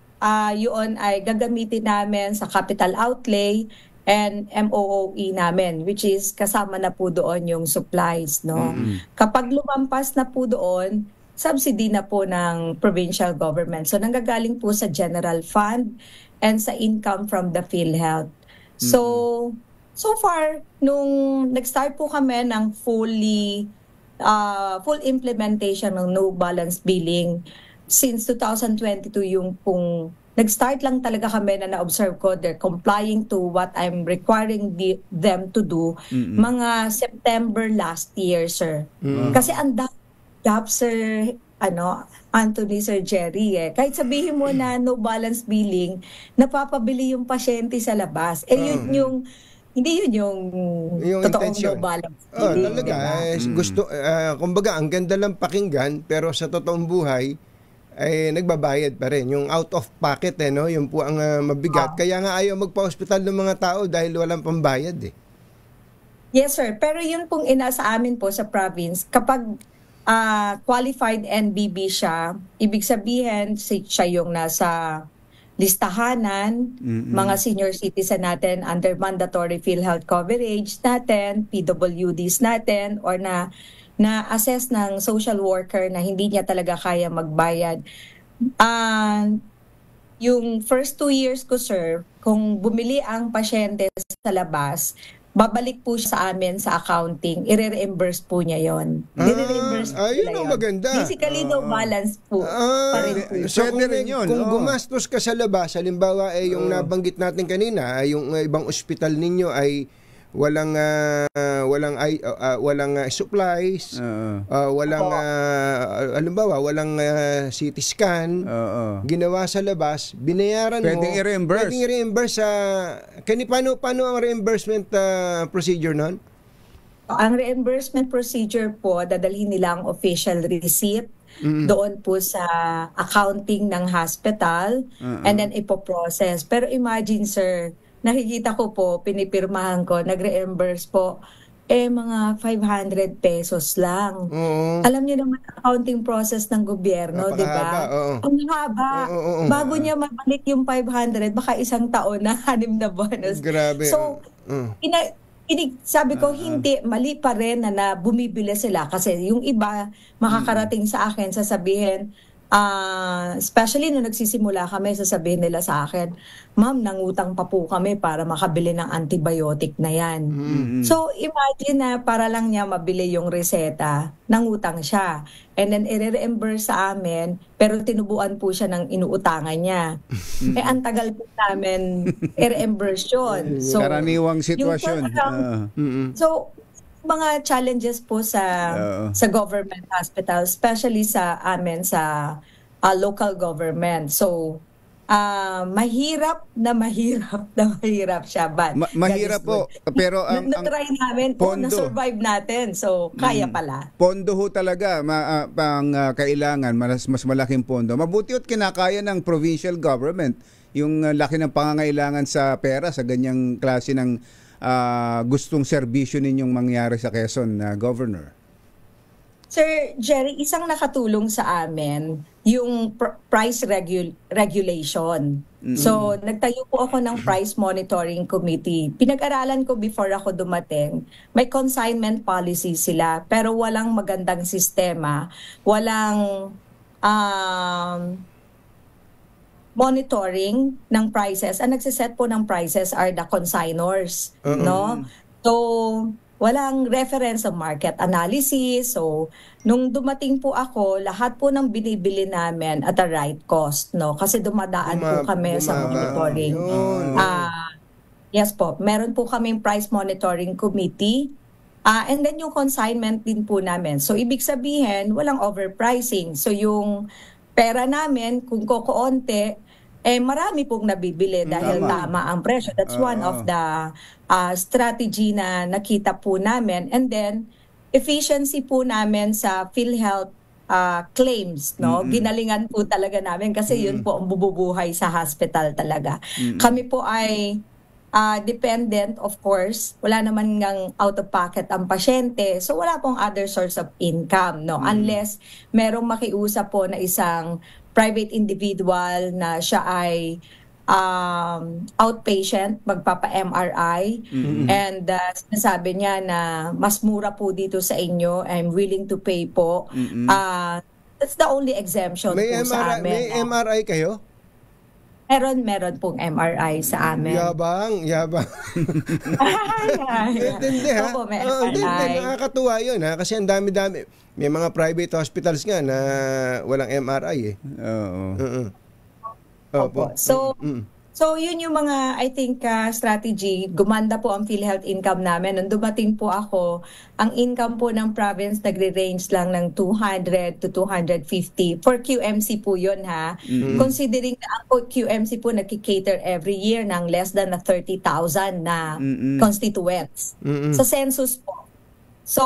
yun ay gagamitin namin sa capital outlay and MOOE namin, which is kasama na po doon yung supplies, no? Kapag lumampas na po doon, subsidy na po ng provincial government. So, nanggagaling po sa general fund and sa income from the PhilHealth. So far, nung nag-start po kami ng full implementation ng no balance billing, since 2022 yung pong nag-start lang talaga kami na na-observe ko, they're complying to what I'm requiring them to do, mga September last year, sir. Kasi ang gap, sir, Anthony, Sir Jerry, kahit sabihin mo na no balance billing, napapabili yung pasyente sa labas. Yun yung hindi yun yung totoong no balance. Talaga. Gusto, kumbaga, ang ganda lang pakinggan, pero sa totoong buhay, ay nagbabayad pa rin. Yung out of pocket, no? Yung po ang mabigat. Kaya nga ayaw magpa-hospital ng mga tao dahil walang pambayad, Yes, sir. Pero yun pong sa amin po sa province, kapag qualified NBB siya, ibig sabihin, siya yung nasa listahanan, mga senior citizen natin under mandatory PhilHealth coverage natin, PWDs natin, or na-assess ng social worker na hindi niya talaga kaya magbayad. Yung first 2 years ko, sir, kung bumili ang pasyente sa labas, babalik po siya sa amin sa accounting, i-reimburse po niya yon. I-reimburse po ayun nila ang yun. maganda. Basically, no balance po. Pa rin po. So Pwede rin yun, kung oo. gumastos ka sa labas, halimbawa yung nabanggit natin kanina, yung ibang ospital ninyo ay walang supplies, walang halimbawa walang CT scan, ginawa sa labas, binayaran Pwedeng mo. i-reimburse. Pwedeng i-reimburse sa paano ang reimbursement procedure nun? Ang reimbursement procedure po, dadalhin nila ang official receipt doon po sa accounting ng hospital and then ipoprocess. Pero imagine, sir, nakikita ko po, pinipirmahan ko, nag-reimburse po, mga 500 pesos lang. Alam niyo naman, accounting process ng gobyerno, di ba? Ang haba. Bago niya mabalik yung 500, baka isang taon na 6 na bonus. Grabe. So, sabi ko, hindi, mali pa rin na bumibili sila. Kasi yung iba, makakarating sa akin, sasabihin, especially nung nagsisimula kami, sasabihin nila sa akin, ma'am, nangutang pa po kami para makabili ng antibiotic na yan. So, imagine na para lang niya mabili yung reseta, nangutang siya. And then, i-reimburse sa amin, pero tinubuan po siya ng inuutangan niya. Ang tagal po namin i-reimburse yun. So, karaniwang sitwasyon. So, mga challenges po sa government hospital, especially sa amin sa local government. So, mahirap siya. But mahirap po. Pero na-try namin, na-survive natin. So, kaya pala. Pondo ho talaga, kailangan, mas malaking pondo. Mabuti at kinakaya ng provincial government yung laki ng pangangailangan sa pera sa ganyang klase ng gustong serbisyo ninyong mangyari sa Quezon, Governor. Sir Jerry, isang nakatulong sa amin yung price regulation. So, nagtayo po ako ng Price Monitoring Committee. Pinag-aralan ko before ako dumating. May consignment policy sila, pero walang magandang sistema. Walang monitoring ng prices. Ang nagsiset po ng prices are the consignors, no? So, walang reference sa market analysis. So, nung dumating po ako, lahat po ng binibili namin at the right cost, no? Kasi dumadaan po kami sa monitoring. Yes po, meron po kaming price monitoring committee. And then yung consignment din po namin. So, ibig sabihin, walang overpricing. So, yung pera namin, kung kokoonte, marami pong nabibili dahil tama ang presyo. That's one of the strategy na nakita po namin. And then, efficiency po namin sa PhilHealth claims, no? Ginalingan po talaga namin kasi yun po ang bububuhay sa hospital talaga. Kami po ay dependent, of course. Wala naman ngang out-of-pocket ang pasyente. So, wala pong other source of income, no? Unless merong makiusap po na isang private individual na siya ay outpatient, magpapa-MRI. And sinasabi niya na mas mura po dito sa inyo, I'm willing to pay po. That's the only exemption po sa amin. May MRI kayo? Meron pong MRI sa amin. Yabang. Hindi ha? Opo, may MRI. Nakakatuwa yun ha? Kasi ang dami-dami. May mga private hospitals nga na walang MRI eh. Opo. So, yun yung mga, I think, strategy. Gumanda po ang PhilHealth income namin. Nung dumating po ako, ang income po ng province nagre-range lang ng 200 to 250. For QMC po yun, ha? Considering na ang QMC po nagki-cater every year ng less than 30,000 na constituents. Sa census po. So,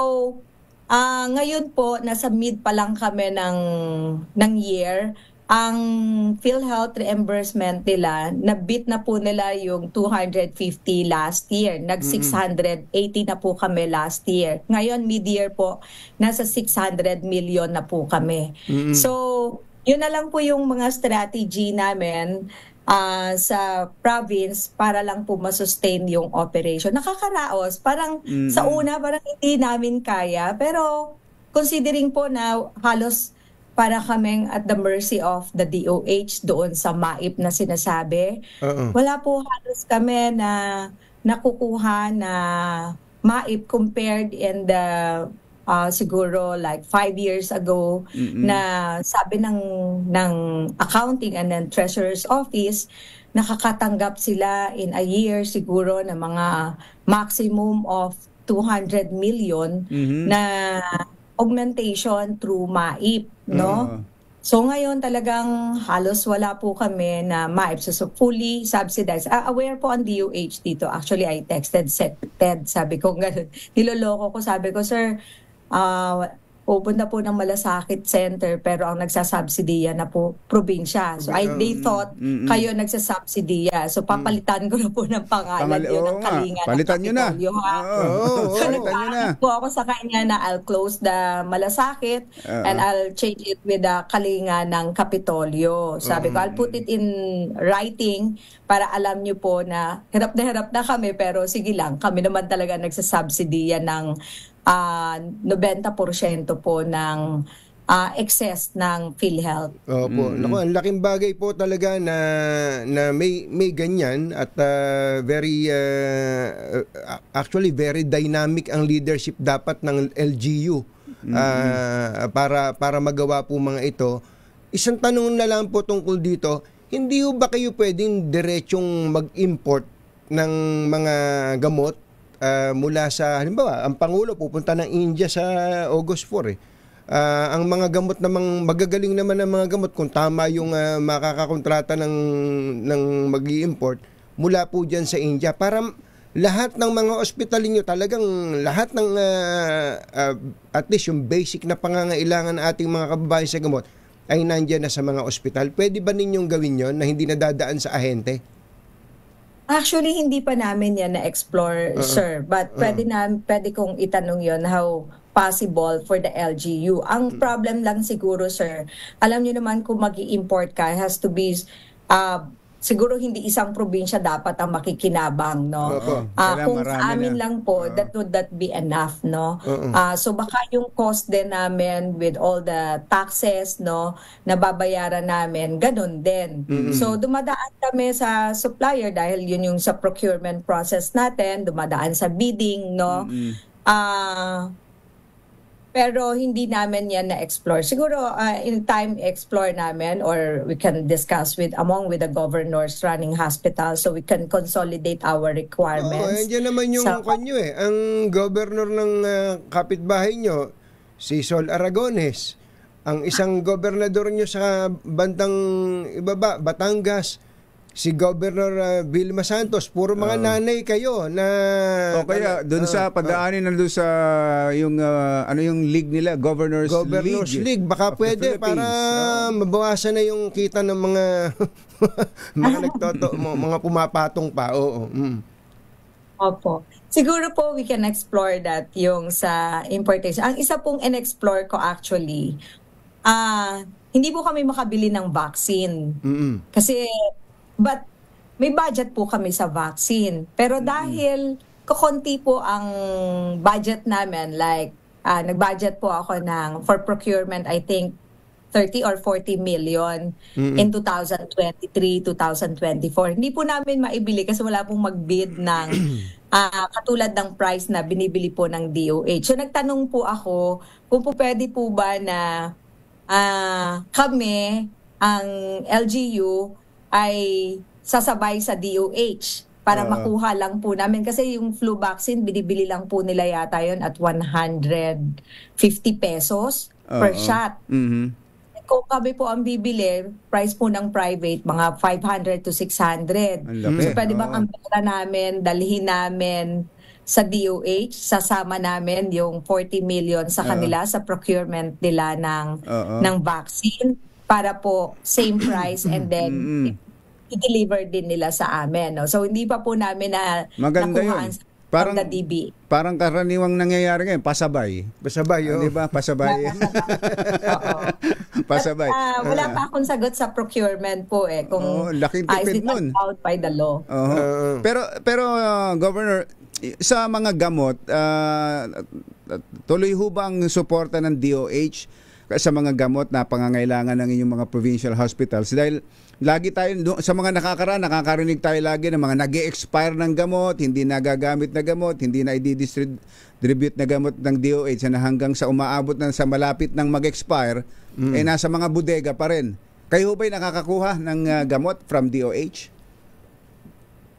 ngayon po, nasa mid pa lang kami ng year. Ang PhilHealth reimbursement nila, nabit na po nila yung 250 last year. Nag-680 na po kami last year. Ngayon, mid-year po, nasa 600 million na po kami. So, yun na lang po yung mga strategy namin sa province para lang po masustain yung operation. Nakakaraos. Parang sa una, parang hindi namin kaya. Pero considering po na halos para kaming at the mercy of the DOH doon sa MAIP na sinasabi. Wala po halos kami na nakukuha na MAIP compared in the siguro like 5 years ago na sabi ng accounting and then treasurer's office, nakakatanggap sila in a year siguro ng mga maximum of 200 million na augmentation through MAIP, no? So ngayon talagang halos wala po kami na MAIP. So fully subsidized. Aware po ang DOH dito. Actually, I texted Sec Ted. Sabi ko, ganun. Niloloko ko. Sabi ko, sir, pupunta po ng Malasakit Center pero ang nagsasubsidiya na po probinsya. So they thought kayo nagsasubsidiya. So papalitan ko na po ng pangalan yun ng Kalinga. Palitan nyo na. So nagpaalam po ako sa kanya na I'll close the Malasakit and I'll change it with the Kalinga ng Kapitolyo. Sabi ko, I'll put it in writing para alam nyo po na hirap na kami pero sige lang, kami naman talaga nagsasubsidiya ng 90% po ng excess ng PhilHealth. Opo. Naku, ang laking bagay po talaga na may ganyan at actually very dynamic ang leadership dapat ng LGU para magawa po mga ito. Isang tanong na lang po tungkol dito, hindi ba kayo pwedeng diretsong mag-import ng mga gamot mula sa, halimbawa, ang Pangulo pupunta ng India sa August 4 ang mga gamot namang magagaling naman ang mga gamot kung tama yung makakakontrata ng mag-i-import mula po dyan sa India para lahat ng mga ospital niyo talagang lahat ng at least yung basic na pangangailangan ng ating mga kababayan sa gamot ay nandiyan na sa mga ospital. Pwede ba ninyong gawin yon na hindi nadadaan sa ahente? Actually, hindi pa namin yan na-explore, sir. But pwede kong itanong yon how possible for the LGU. Ang problem lang siguro, sir, alam niyo naman kung mag-i-import ka, has to be siguro hindi isang probinsya dapat ang makikinabang, no? Kung sa amin lang po, that would not be enough, no? So baka yung cost din namin with all the taxes, no, na babayaran namin, ganun din. So dumadaan kami sa supplier dahil yun yung sa procurement process natin, dumadaan sa bidding, no? Pero hindi namin yan na-explore. Siguro in time explore namin or we can discuss among the governors running hospitals so we can consolidate our requirements. Yan naman yung kanyo ang governor ng kapitbahay nyo, si Sol Aragones, ang isang gobernador nyo sa bandang ibaba, Batangas, si Governor Vilma Santos, puro mga nanay kayo na kaya doon sa padaanin doon sa yung yung league nila, Governors League. Baka pwede para mabawasan na yung kita ng mga mga pumapatong pa. Opo. Siguro po we can explore that yung sa importation. Ang isa pong in-explore ko actually, hindi po kami makabili ng vaccine. Kasi but may budget po kami sa vaccine. Pero dahil kukunti po ang budget namin, like nag-budget po ako for procurement, I think 30 or 40 million in 2023, 2024. Hindi po namin maibili kasi wala pong mag-bid ng katulad ng price na binibili po ng DOH. So nagtanong po ako kung po pwede po ba na kami, ang LGU, ay sasabay sa DOH para makuha lang po namin. Kasi yung flu vaccine, binibili lang po nila yata yun at 150 pesos per shot. Kung kami po ang bibili, price po ng private, mga 500 to 600. So pwede bang ang pera namin, dalhin namin sa DOH, sasama namin yung 40 million sa kanila sa procurement nila ng vaccine para po same price and then i-deliver din nila sa amin. No? So hindi pa po namin nakuhaan parang the DB. Parang karaniwang nangyayari ngayon, pasabay. Di ba? Pasabay. Pasabay. Wala pa akong sagot sa procurement po kung laking tipid nun. Out by the law. Pero Governor, sa mga gamot, tuloy ho ba ang suporta ng DOH sa mga gamot na pangangailangan ng inyong mga provincial hospitals? Dahil lagi tayo, sa mga nakakarinig tayo lagi ng mga nag-e-expire ng gamot, hindi nagagamit na gamot, hindi na i-distribute na gamot ng DOH na hanggang sa umaabot na sa malapit ng mag-expire, nasa mga bodega pa rin. Kayo ba'y nakakakuha ng gamot from DOH?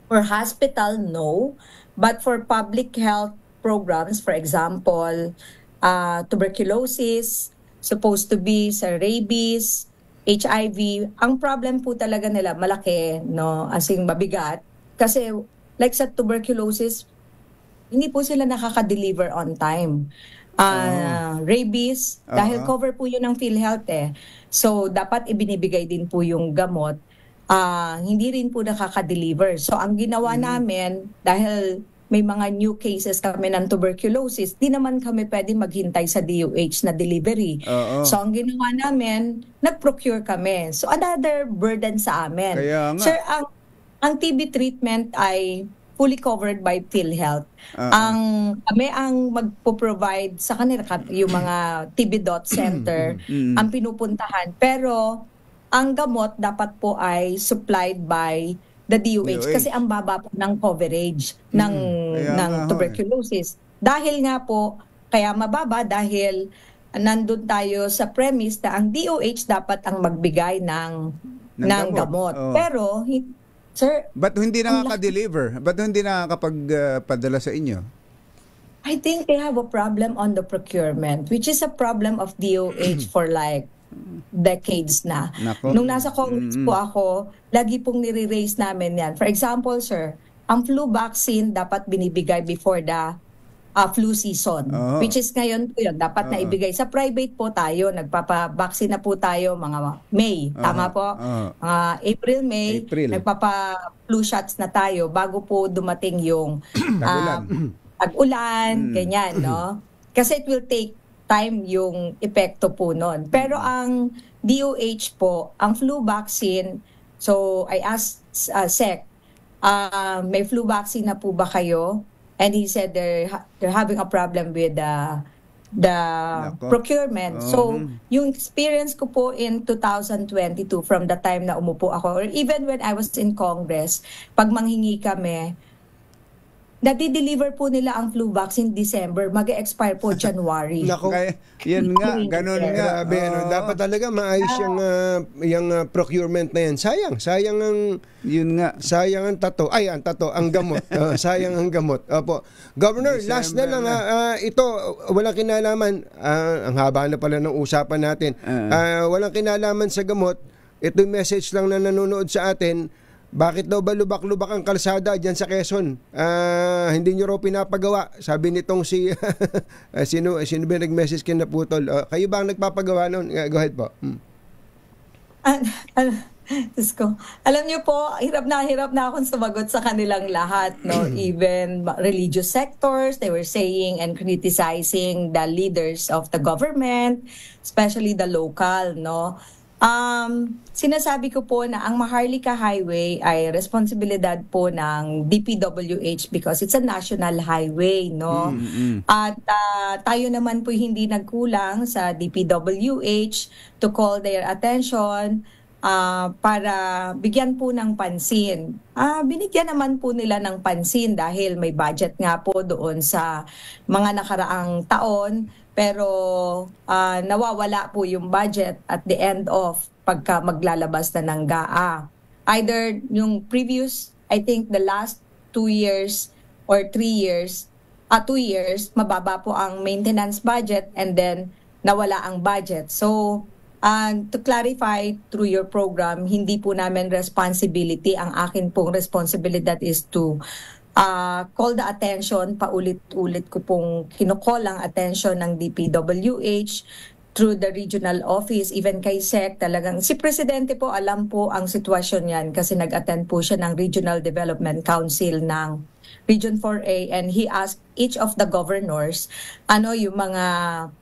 For hospital, no. But for public health programs, for example, tuberculosis, supposed to be sa rabies, HIV, ang problem po talaga nila malaki, no, as in mabigat. Kasi like sa tuberculosis, hindi po sila nakaka-deliver on time. Rabies, dahil cover po yun ng PhilHealth eh. So, dapat ibinibigay din po yung gamot. Hindi rin po nakaka-deliver. So, ang ginawa namin, dahil may mga new cases kami ng tuberculosis, di naman kami pwede maghintay sa DOH na delivery. So, ang ginawa namin, nag-procure kami. So, another burden sa amin. Kaya nga. Sir, ang TB treatment ay fully covered by PhilHealth. Kami ang magpo-provide sa kanila yung mga TB dot center ang pinupuntahan. Pero ang gamot dapat po ay supplied by the DOH kasi ang baba po ng coverage ng tuberculosis. Dahil nga po, kaya mababa dahil nandun tayo sa premise na ang DOH dapat ang magbigay ng gamot. Pero, sir, ba't hindi nakaka-deliver? Ba't hindi nakakapagpadala sa inyo? I think they have a problem on the procurement, which is a problem of DOH for like decades na. Nako. Nung nasa Congress po ako, lagi pong nire-raise namin yan. For example, sir, ang flu vaccine dapat binibigay before the flu season. Which is ngayon po yun. Dapat na ibigay. Sa private po tayo, nagpapa-vaccine na po tayo mga May. Tama po? April, May, nagpapa-flu shots na tayo bago po dumating yung tag-ulan, ganyan, no? Kasi it will take time yung epekto po nun. Pero ang DOH po, ang flu vaccine, so I asked SEC, may flu vaccine na po ba kayo? And he said they're having a problem with the procurement. So, yung experience ko po in 2022 from the time na umupo ako, or even when I was in Congress, pag manghingi kami, nadi-deliver po nila ang flu vaccine December, mag-expire po January. Nako. Yan nga, ganun nga. Grabe, dapat talaga maayos yung procurement na yan. Sayang ang ang gamot. Sayang ang gamot. Opo. Governor, December last na lang ito walang kinalaman. Ang haba na pala ng usapan natin. Walang kinalaman sa gamot. Ito yung message lang na nanonood sa atin. Bakit daw ba lubak-lubak ang kalsada dyan sa Quezon? Hindi nyo raw pinapagawa. Sabi nitong si sino ba nag-message kay Naputol? Kayo ba ang nagpapagawa noon? Go ahead po. Alam niyo po, hirap na akong sumagot sa kanilang lahat, no? Even religious sectors, they were saying and criticizing the leaders of the government, especially the local, no? Sinasabi ko po na ang Maharlika Highway ay responsibilidad po ng DPWH because it's a national highway, no? At tayo naman po hindi nagkulang sa DPWH to call their attention para bigyan po ng pansin. Binigyan naman po nila ng pansin dahil may budget nga po doon sa mga nakaraang taon. Pero nawawala po yung budget at the end of pagka maglalabas na ng GAA. Either yung previous, I think the last 2 years or 3 years, 2 years, mababa po ang maintenance budget and then nawala ang budget. So, to clarify through your program, hindi po namin responsibility. Ang akin pong responsibilidad is to call the attention, paulit-ulit ko pong kinukall ang attention ng DPWH through the regional office, even kay SEC, talagang si Presidente po alam po ang sitwasyon yan kasi nag-attend po siya ng Regional Development Council ng Region 4A and he asked each of the governors yung mga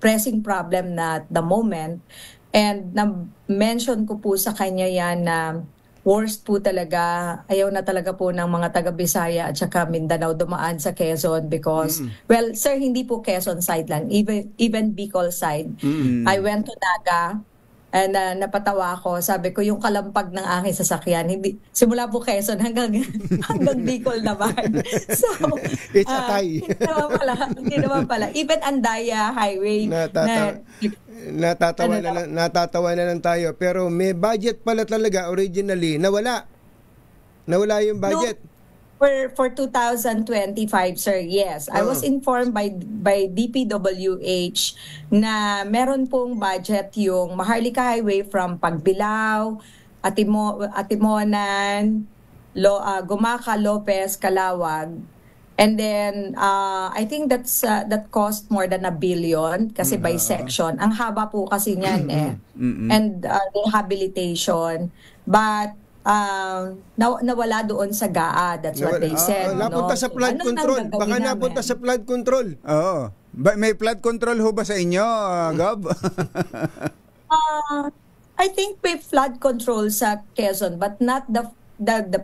pressing problem na at the moment and na-mention ko po sa kanya yan na worst po talaga, ayaw na talaga po ng mga taga-Bisaya at saka Mindanao dumaan sa Quezon because, well, sir, hindi po Quezon side lang, even Bicol side. I went to Naga and napatawa ako. Sabi ko, yung kalampag ng aking sasakyan, hindi, simula po Quezon hanggang Bicol naman. So, It's a tie. Hindi naman pala. Even Andaya Highway Natatawa na lang tayo. Pero may budget pala talaga originally. Nawala yung budget. No, for 2025, sir, yes. I was informed by DPWH na meron pong budget yung Maharlika Highway from Pagbilao, Atimonan, Gumaca, Lopez, Calawag. And then, I think that cost more than 1 billion kasi by section. Ang haba po kasi niyan And rehabilitation. But, nawala doon sa GAA. That's what they said. Napunta sa flood control. Baka napunta sa flood control. Oo. May flood control ho ba sa inyo, Gab? I think may flood control sa Quezon, but not the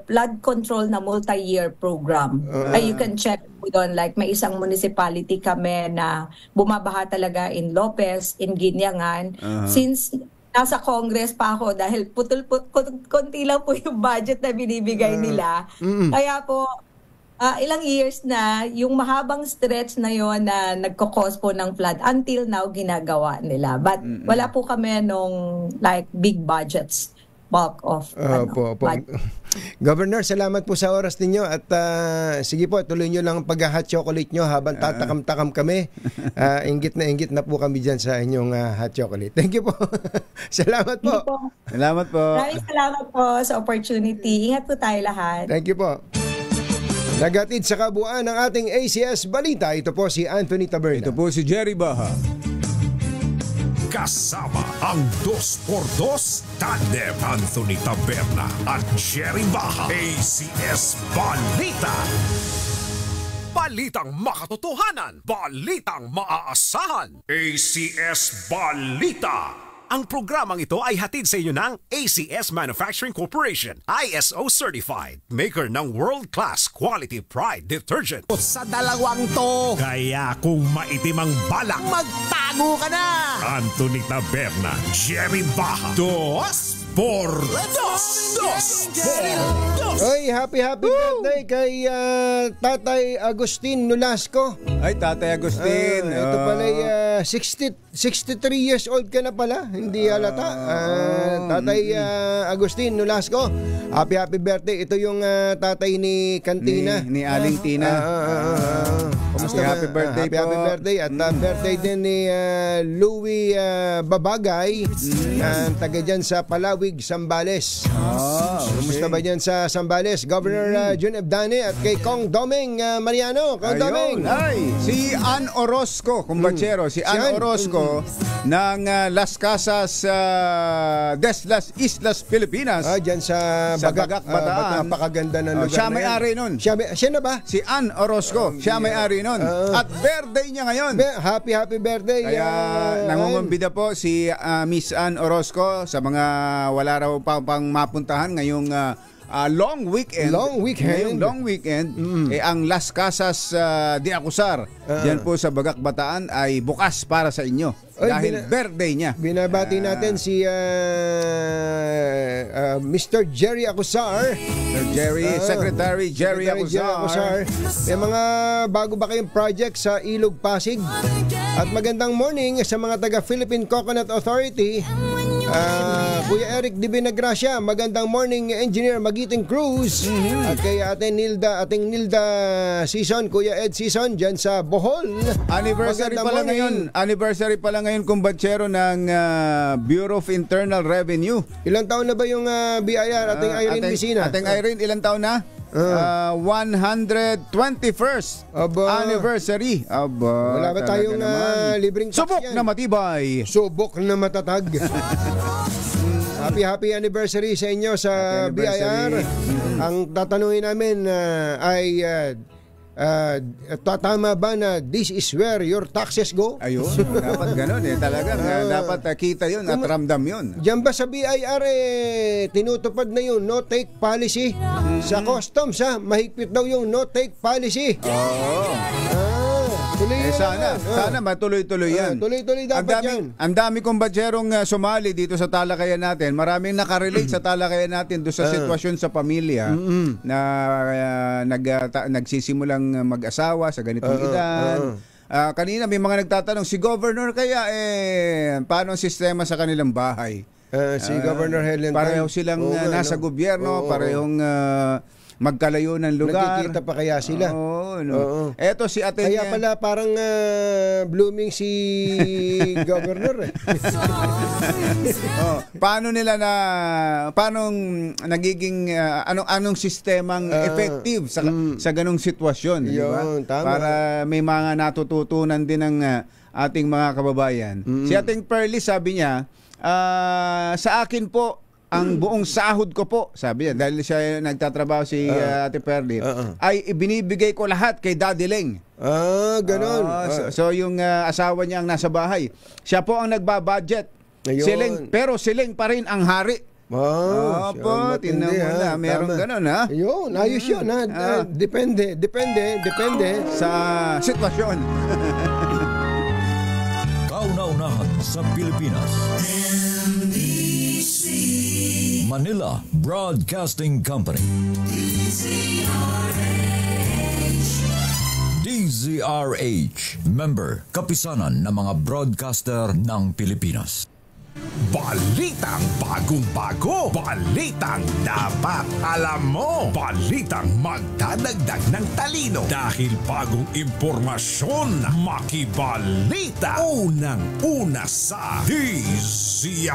flood control na multi-year program. You can check doon, like may isang municipality kami na bumabaha talaga in Lopez, in Ginyangan. Since nasa Congress pa ako, dahil konti lang po yung budget na binibigay nila. Kaya po, ilang years na, yung mahabang stretch na yon na nagkakos po ng flood, until now, ginagawa nila. But wala po kami nung like big budgets. Bulk of Governor, salamat po sa oras ninyo at sige po, tuloy nyo lang ang pag-hot chocolate nyo habang tatakam-takam kami. Inggit na po kami dyan sa inyong hot chocolate. Thank you po. Salamat po. Salamat po. Maraming salamat po sa opportunity. Ingat po tayo lahat. Thank you po. Nagatid sa kabuuan ng ating ACS Balita, ito po si Anthony Taberna. Ito po si Jerry Baha. Kasama ang 2x2 tandem Anthony Taberna at Jerry Baha. ACS Balita. Balitang makatotohanan, balitang maaasahan. ACS Balita. Ang programang ito ay hatid sa inyo ng ACS Manufacturing Corporation, ISO Certified, maker ng world-class quality pride detergent. Sa dalawang to, Kaya kung maitim ang balak, magtago ka na! Anthony Taberna, Jerry Baha, 2x2. Oy, happy birthday kay Tatay Agustin Nolasco. Ay, Tatay Agustin. Ito pala 63 years old ka na pala. Hindi halata. Tatay Agustin Nolasco. Happy birthday. Ito yung tatay ni Cantina. Ni Aling Tina. Kumusta? Happy birthday po. Happy birthday. At birthday din ni Louie Babagay. Taga dyan sa Palawig, Sambales. Kumusta ba dyan sa Sambales? Governor Jun Ebdane at kay Kong Doming Mariano. Kong Doming. Ay, si Ann Orozco, kumbachero. Si Ann Orozco ng Las Casas, Deslas, Islas, Pilipinas. Dyan sa Bagak, Bataan. Napakaganda ng lugar Siya na may-ari nun. Siya na ba? Si Ann Orozco. Siya may-ari nun. At birthday niya ngayon. Happy birthday. Kaya nangungumbida po si Miss Ann Orozco sa mga wala raw pang mapuntahan ngayong long weekend. Ngayong long weekend, ang Las Casas de Acusar, diyan po sa Bagak Bataan ay bukas para sa inyo. Dahil birthday niya. Binabati natin si Mr. Jerry Acusar. Secretary Jerry Acusar. May mga bago ba kayong project sa Ilog Pasig? At magandang morning sa mga taga Philippine Coconut Authority. Kuya Eric Di Binagracia, magandang morning Engineer Magiting Cruz. At kay ating Nilda Season, Kuya Ed Season dyan sa Bohol. Anniversary pala ngayon kumbatsero ng Bureau of Internal Revenue. Ilang taon na ba yung BIR ating Irene Vicina? Ating Irene, ilang taon na? 121st anniversary. Wala ba tayong libreng tax subok yan? na matibay. Subok na matatag. Happy anniversary sa inyo sa BIR. Ang tatanungin namin ay Tama ba na this is where your taxes go? Ayun, dapat ganun talagang dapat kita yun at ramdam yun. Diyan ba sa BIR tinutupad na yung no take policy? Sa customs mahigpit daw yung no take policy. Sana matuloy-tuloy yan. Tuloy-tuloy dapat yan. Ang dami kong batserong sumali dito sa talakayan natin. Maraming nakarelate sa talakayan natin doon sa sitwasyon sa pamilya na nagsisimulang mag-asawa sa ganitong edad. Kanina may mga nagtatanong, si Governor kaya paano ang sistema sa kanilang bahay? Si Governor Helen pareho silang nasa gobyerno, parehong magkalayo ng lugar. Nagkikita pa kaya sila? Eto si Ate kaya pala parang blooming si Governor. Paano nagiging anong sistemang effective sa ganong sitwasyon, di ba? Para may mga natututunan din ng ating mga kababayan. Si Ating Pearly sabi niya, sa akin po ang buong sahod ko po, sabi niya, dahil siya nagtatrabaho si Ate Perly, ay ibinibigay ko lahat kay Daddy Leng. Ganon. So yung asawa niya ang nasa bahay. Siya po ang nagbabudget. Pero si Leng pa rin ang hari. Tingnan mo na, meron ganon Ayun, ayos yun Depende sa sitwasyon. Kauna-unahan sa Pilipinas. Manila Broadcasting Company. DZRH. Member, kapisanan ng mga broadcaster ng Pilipinas. Balitang bagong-bago, balitang dapat alam mo, balitang magdadagdag ng talino dahil bagong impormasyon, makibalita, unang-una sa DZRH.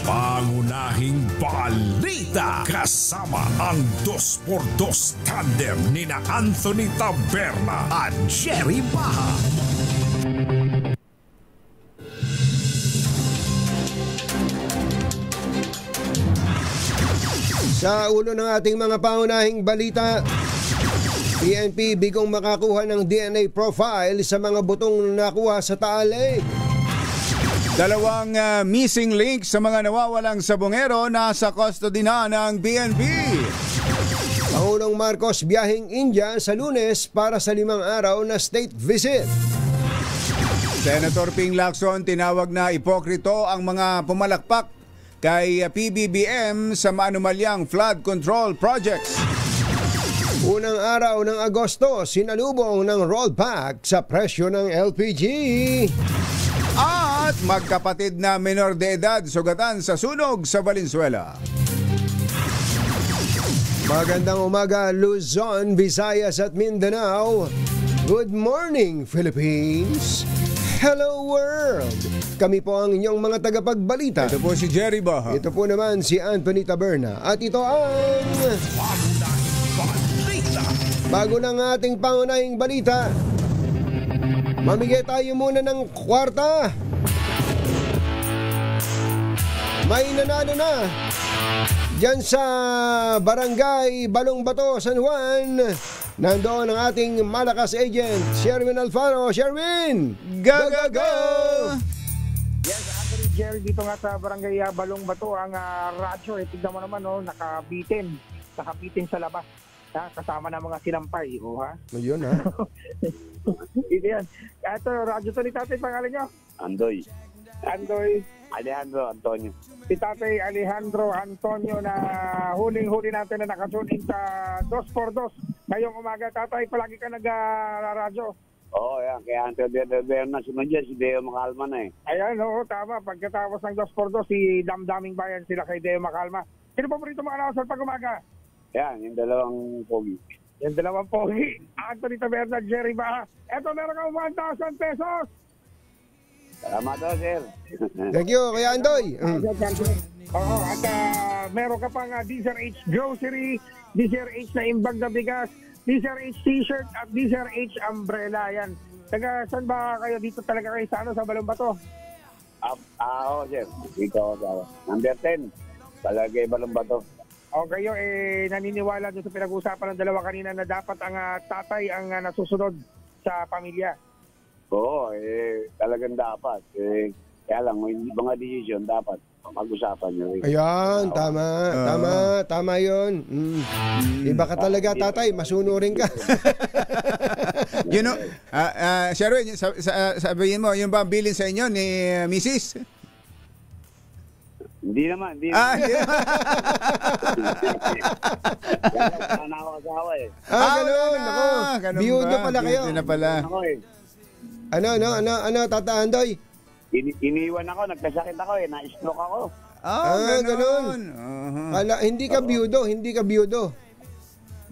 Pangunahing balita kasama ang 2x2 tandem nina Anthony Taberna at Jerry Baha. Sa ulo ng ating mga pangunahing balita, PNP bigong makakuha ng DNA profile sa mga butong nakuha sa Taalig. Dalawang missing links sa mga nawawalang sabongero nasa custody na ng PNP. Pangulong Marcos biyaheng India sa Lunes para sa 5 araw na state visit. Senator Ping Lacson tinawag na ipokrito ang mga pumalakpak kay PBBM sa maanumalyang flood control projects. Unang araw ng Agosto, sinalubong ng rollback sa presyo ng LPG. At magkapatid na menor de edad sugatan sa sunog sa Valenzuela. Magandang umaga Luzon, Visayas at Mindanao. Good morning Philippines. Hello world! Kami po ang inyong mga tagapagbalita. Ito po si Jerry Baha. Ito po naman si Anthony Taberna. At ito ang bago ng ating pangunahing balita. Mamigay tayo muna ng kwarta. May nanalo na diyan sa Barangay Balongbato, San Juan. Nandoon ang ating malakas agent, Sherwin Alfaro. Sherwin! Go, go, go! Yes, Anthony, Jerry, dito nga sa Barangay Balongbato, ang radyo, tignan mo naman, nakabitin sa labas. Kasama na mga sinampay. Ayun, Ito yan. Ito, radyo to ni tatay, pangalan nyo? Andoy. Alejandro Antonio. Si tatay Alejandro Antonio na huling-huli natin na nakasunin sa 2x2. Ngayong umaga, tatay, palagi ka nag-radyo. Oo, yan. Kaya Antonio na sunod dyan, si Deo Macalma na Ayan, tama. Pagkatapos ng 2x2, si Damdaming Bayan sila kay Deo Macalma. Sino paborito mga announcer pag umaga? Yan, yung dalawang pogi. Anthony Taberna, Jerry Baha. Eto, meron kang 1,000 pesos. Salamat daw, sir. Thank you, Kuya Andoy. Oo, at meron ka pang DZRH grocery, DZRH na imbag na bigas, DZRH t-shirt at DZRH umbrella. Yan. Taga saan ba kayo dito talaga kayo sa Balongbato? Oo, sir. Dito ako sa number 10. Palagay Balongbato. O kayo naniniwala doon sa pinag-uusapan ng dalawa kanina na dapat ang tatay ang nasusunod sa pamilya? Oo, talagang dapat. Kaya lang, may mga decision dapat mag-usapan nyo. Ayan, tama yun. Iba ka talaga, tatay, masunurin ka. You know, Sherwin, sabihin mo, yung ba ang bilin sa inyo ni Mrs.? Hindi naman. Hindi naman. Wala na ako asawa Ganun. Ako, biyudo pala kayo. Biyudo na pala. Ano, Tata Andoy? Iniwan ako, nagkasakit ako na-stroke ako. Ganun. Hindi ka biyudo.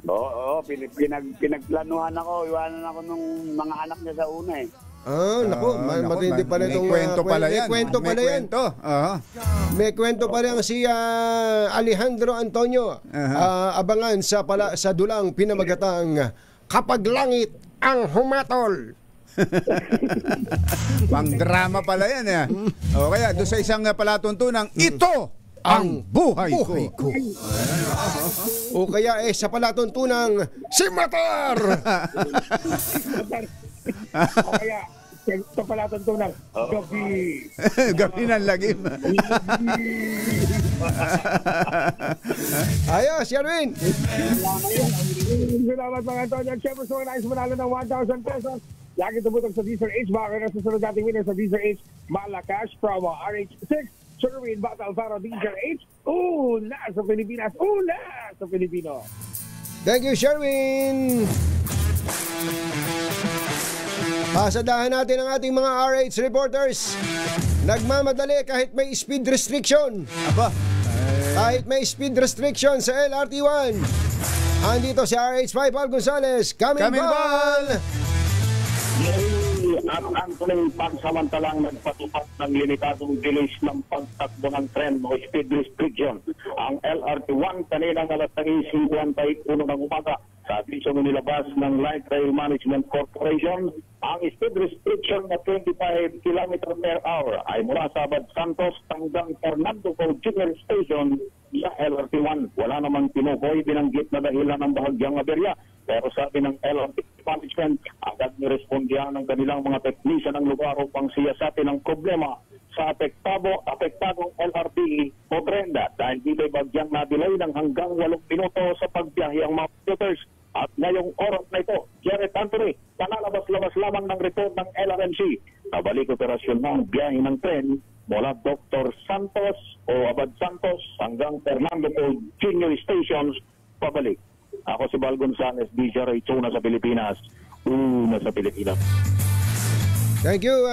Oo, pinagplanuhan ako, iwanan ako nung mga anak niya sa una Matindi pala itong kwento pala yan. May kwento pala yan. May kwento pa rin si Alejandro Antonio. Abangan sa dulang pinamagatang Kapag Langit ang Humatol. Pang drama pala yan O kaya doon sa isang palatuntunang ito ang buhay ko. O kaya sa palatuntunang si Matar. O kaya sa palatuntunang gabi. Gabi ng lagim. Ayos, Sherwin. Salamat mga Antonio. At syempre, so nais manalo ng 1,000 pesos. Lagi tumutok sa Deezer H. Baka na susunod natin winner sa Deezer H. Malacash promo RH6. Sherwin Battle para Deezer H. Una sa Pilipinas. Una sa Pilipino. Thank you, Sherwin. Pasadahan natin ang ating mga RH reporters. Nagmamadali kahit may speed restriction. Kahit may speed restriction sa LRT1. Andito si RH5 Al Gonzales. Coming ball! At Anthony pansamantalang nagpatupad ng limitadong bilis ng pagtakbo ng tren o speed restriction. Ang LRT1 kaninang alas 51 ng umaga sa abiso nilabas ng Light Rail Management Corporation, ang speed restriction na 25 km per hour ay mula sa Abad Santos hanggang Fernando Po Junior Station sa LRT1. Wala namang tinukoy binanggit na dahilan ng bahagyang aberya. Pero sabi ng LRT Management, agad nirespondihan ng kanilang mga teknisyan ng lugar upang siyasatin ang problema sa apektadong LRT o Brenda dahil dito'y bagyang nabilay ng hanggang 8 minuto sa pagbiyahe ang mga commuters. At ngayong oras na ito, Jared Anthony, panalabas-labas lamang ng report ng LRMC. Nabalik operasyon ng biyahe ng tren mula Dr. Santos o Abad Santos hanggang Fernando Po Junior Stations pabalik. Ako si Val Gonzales, DJRH, una sa Pilipinas. Una sa Pilipinas. Thank you,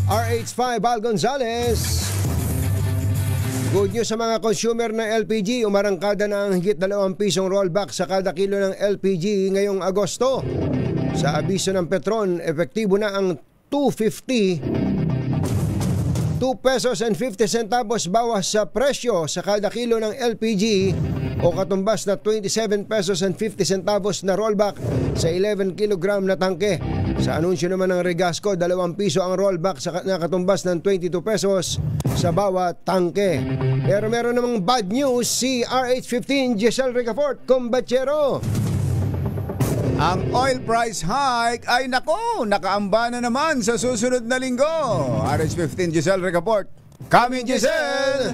RH5 Val Gonzales. Good news sa mga consumer ng LPG. Umarangkada na ang higit 2 pisong rollback sa kada kilo ng LPG ngayong Agosto. Sa abiso ng Petron, epektibo na ang 2 pesos and 50 centavos bawas sa presyo sa kada kilo ng LPG o katumbas na 27 pesos and 50 centavos na rollback sa 11 kilogram na tangke. Sa anunsyo naman ng Regasco, 2 piso ang rollback na katumbas ng 22 pesos sa bawat tangke. Pero meron namang bad news si RH15 Giselle Ricafort, Combachero. Ang oil price hike ay nakaamba na naman sa susunod na linggo. RH15 Giselle Ricafort. Coming, Giselle!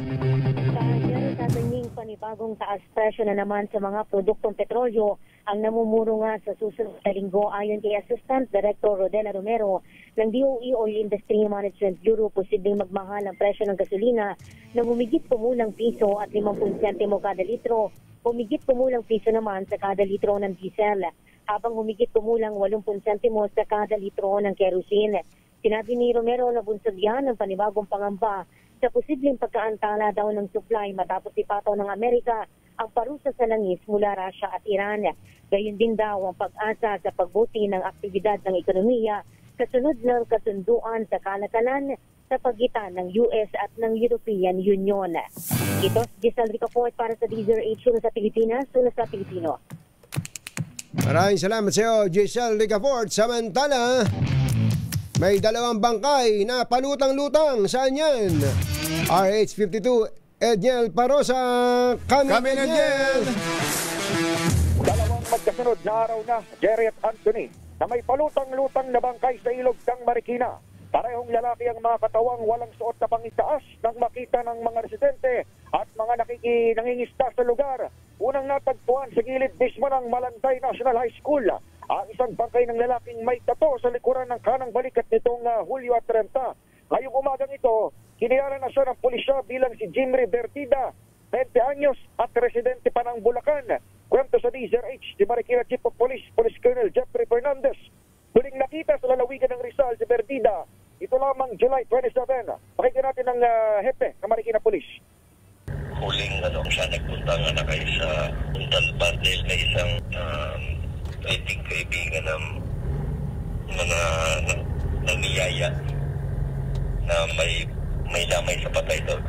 Panibagong taas presyo na naman sa mga produktong petrolyo ang namumuro nga sa susunod na linggo ayon kay Assistant Director Rodela Romero ng DOE Oil Industry Management Bureau. Posibleng magmahal ang presyo ng gasolina na humigit kumulang piso at 50 sentimo kada litro. Humigit kumulang piso naman sa kada litro ng diesel, habang humigit kumulang 80 sentimo sa kada litro ng kerosene. Sinabi ni Romero na bunsod yan ng panibagong pangamba sa posibleng pagkaantala daw ng supply matapos ipataw ng Amerika ang parusa sa langis mula Russia at Iran. Gayon din daw ang pag-asa sa pagbuti ng aktibidad ng ekonomiya kasunod ng kasunduan sa kalakalan sa pagitan ng US at ng European Union. Ito si Giselle Ricafort para sa Deezer H sa Pilipinas, una sa Pilipino. Maraming salamat sa iyo, Giselle Ricafort. Samantala, may 2 bangkay na palutang-lutang. Saan yan? RH52 Edniel Parosa. Kami na Edniel! Dalawang magkasunod na araw na, Jerry at Anthony, na may palutang-lutang na bangkay sa ilog ng Marikina. Parehong lalaki ang mga katawang walang suot na pangitaas nang makita ng mga residente at mga nangingisda sa lugar. Unang natagpuan sa gilid mismo ng Malanday National High School ang isang bangkay ng lalaking may tato sa likuran ng kanang balikat nitong Hulyo at 30. Ngayong umagang ito, kinilala na siya ng pulisya bilang si Jimry Bertida, 20 anyos at residente pa ng Bulacan. Kwento sa DZRH, si Marikina Chief of Police, Police Colonel Jeffrey Fernandez. Huling nakita sa lalawigan ng Rizal si Bertida, ito lamang July 27. Pakinggan natin ang hepe ng Marikina Police. Huling siya nagpuntang nakay sa Puntalban dahil may isang kaibigan ng mga nangyayaya na may lamay sa patay daw.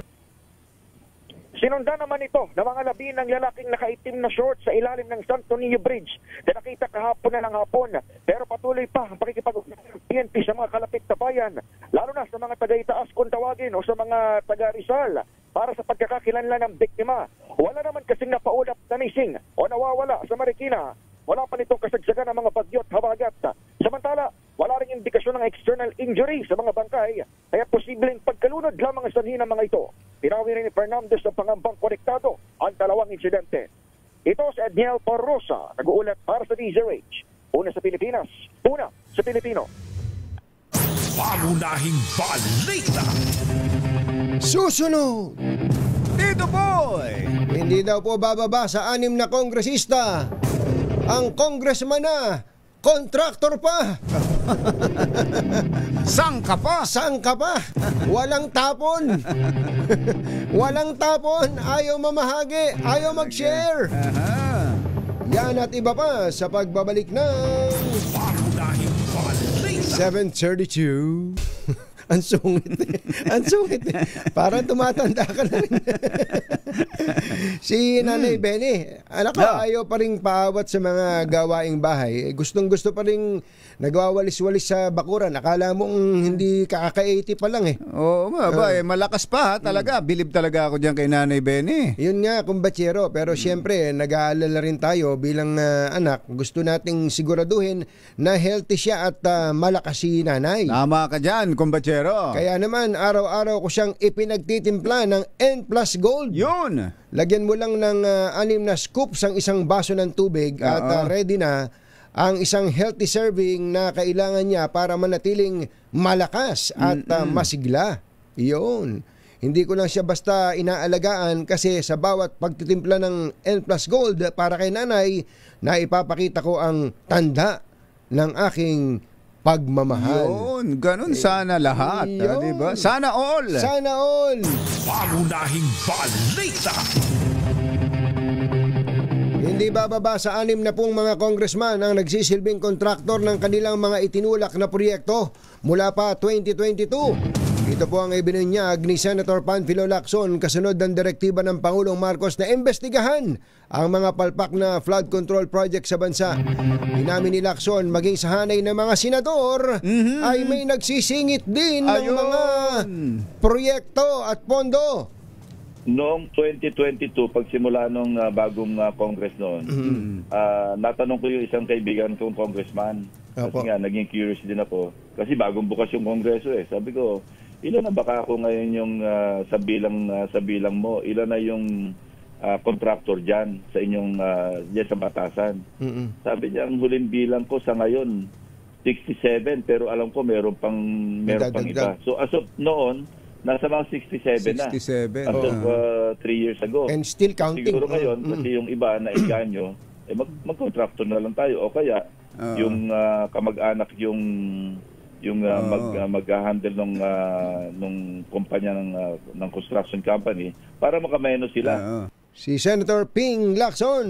Sinundan naman ito ng mga labi ng lalaking nakaitim na short sa ilalim ng Santo Niño Bridge na nakita kahapon na ng hapon. Pero patuloy pa ang pakikipag-ugnayan ng PNP sa mga kalapit na bayan, lalo na sa mga taga-Itaas kung tawagin o sa mga taga-Rizal para sa pagkakakilanlan ng biktima. Wala naman kasing napaulap na missing o nawawala sa Marikina. Wala pa nitong kasagsagan ng mga bagyo at habagat. Samantala, wala rin indikasyon ng external injury sa mga bangkay, kaya posibleng pagkalunod lamang ang sanhi ng mga ito. Tinawi rin ni Fernandez ng pangambang konektado ang dalawang insidente. Ito si Edniel Parosa, nag-uulat para sa DZRH. Una sa Pilipinas, una sa Pilipino. Pangunahing balita. Susunod, Tito Boy! hindi daw po bababa sa 6 na kongresista. Ang congressman na, kontraktor pa. Sangka pa! Sangka pa. Walang tapon. Walang tapon. Ayaw mamahagi. Ayaw mag-share. Yan at iba pa sa pagbabalik ng 7:32. Ang sungit eh. Ang sungit eh. Parang tumatanda ka na rin. Si Nanay Benny, anak ko, ayaw pa rin paawat sa mga gawaing bahay. Gustong gusto pa rin nagwawalis-walis sa bakuran. Akala mong hindi kaka-80 pa lang eh. Oo, malakas pa talaga. Bilib talaga ako dyan kay Nanay Benny. Yun nga, kumbatsero. Pero siyempre, nag-aalala rin tayo bilang anak. Gusto nating siguraduhin na healthy siya at malakas si nanay. Tama ka dyan, kumbatsero. Kaya naman, araw-araw ko siyang ipinagtitimpla ng N+ Gold. Yun! Lagyan mo lang ng 6 na scoops ang isang baso ng tubig at ready na ang isang healthy serving na kailangan niya para manatiling malakas at masigla. Iyon. Hindi ko lang siya basta inaalagaan kasi sa bawat pagtitimpla ng N+ Gold para kay nanay, na ipapakita ko ang tanda ng aking pagmamahal. Yun, ganun sana lahat. Diba? Sana all. Sana all. Pangunahing balita. Hindi bababa sa 6 na pong mga congressman ang nagsisilbing kontraktor ng kanilang mga itinulak na proyekto mula pa 2022. Ito po ang ibinunyag ni Senator Panfilo Lacson kasunod ng direktiba ng Pangulong Marcos na imbestigahan ang mga palpak na flood control project sa bansa. Inamin ni Lacson maging sa hanay ng mga senador ay may nagsisingit din ng mga proyekto at pondo. Noong 2022, pagsimula nung bagong Congress noon, natanong ko yung isang kaibigan kong congressman. Kasi nga, naging curious din ako. Kasi bagong bukas yung Kongreso eh. Sabi ko, ilan na baka ako ngayon yung sa bilang mo? Ilan na yung contractor dyan sa inyong dyan sa batasan? Sabi niya, ang huling bilang ko sa ngayon, 67. Pero alam ko meron pang iba. So as of noon, nasa mga 67 na. 67. As of 3 years ago. And still counting. Siguro ngayon, kasi yung iba na iganyo, mag-contractor na lang tayo. O kaya, yung kamag-anak yung mag-handle nung kumpanya ng construction company para makameno sila. Si Senator Ping Lacson.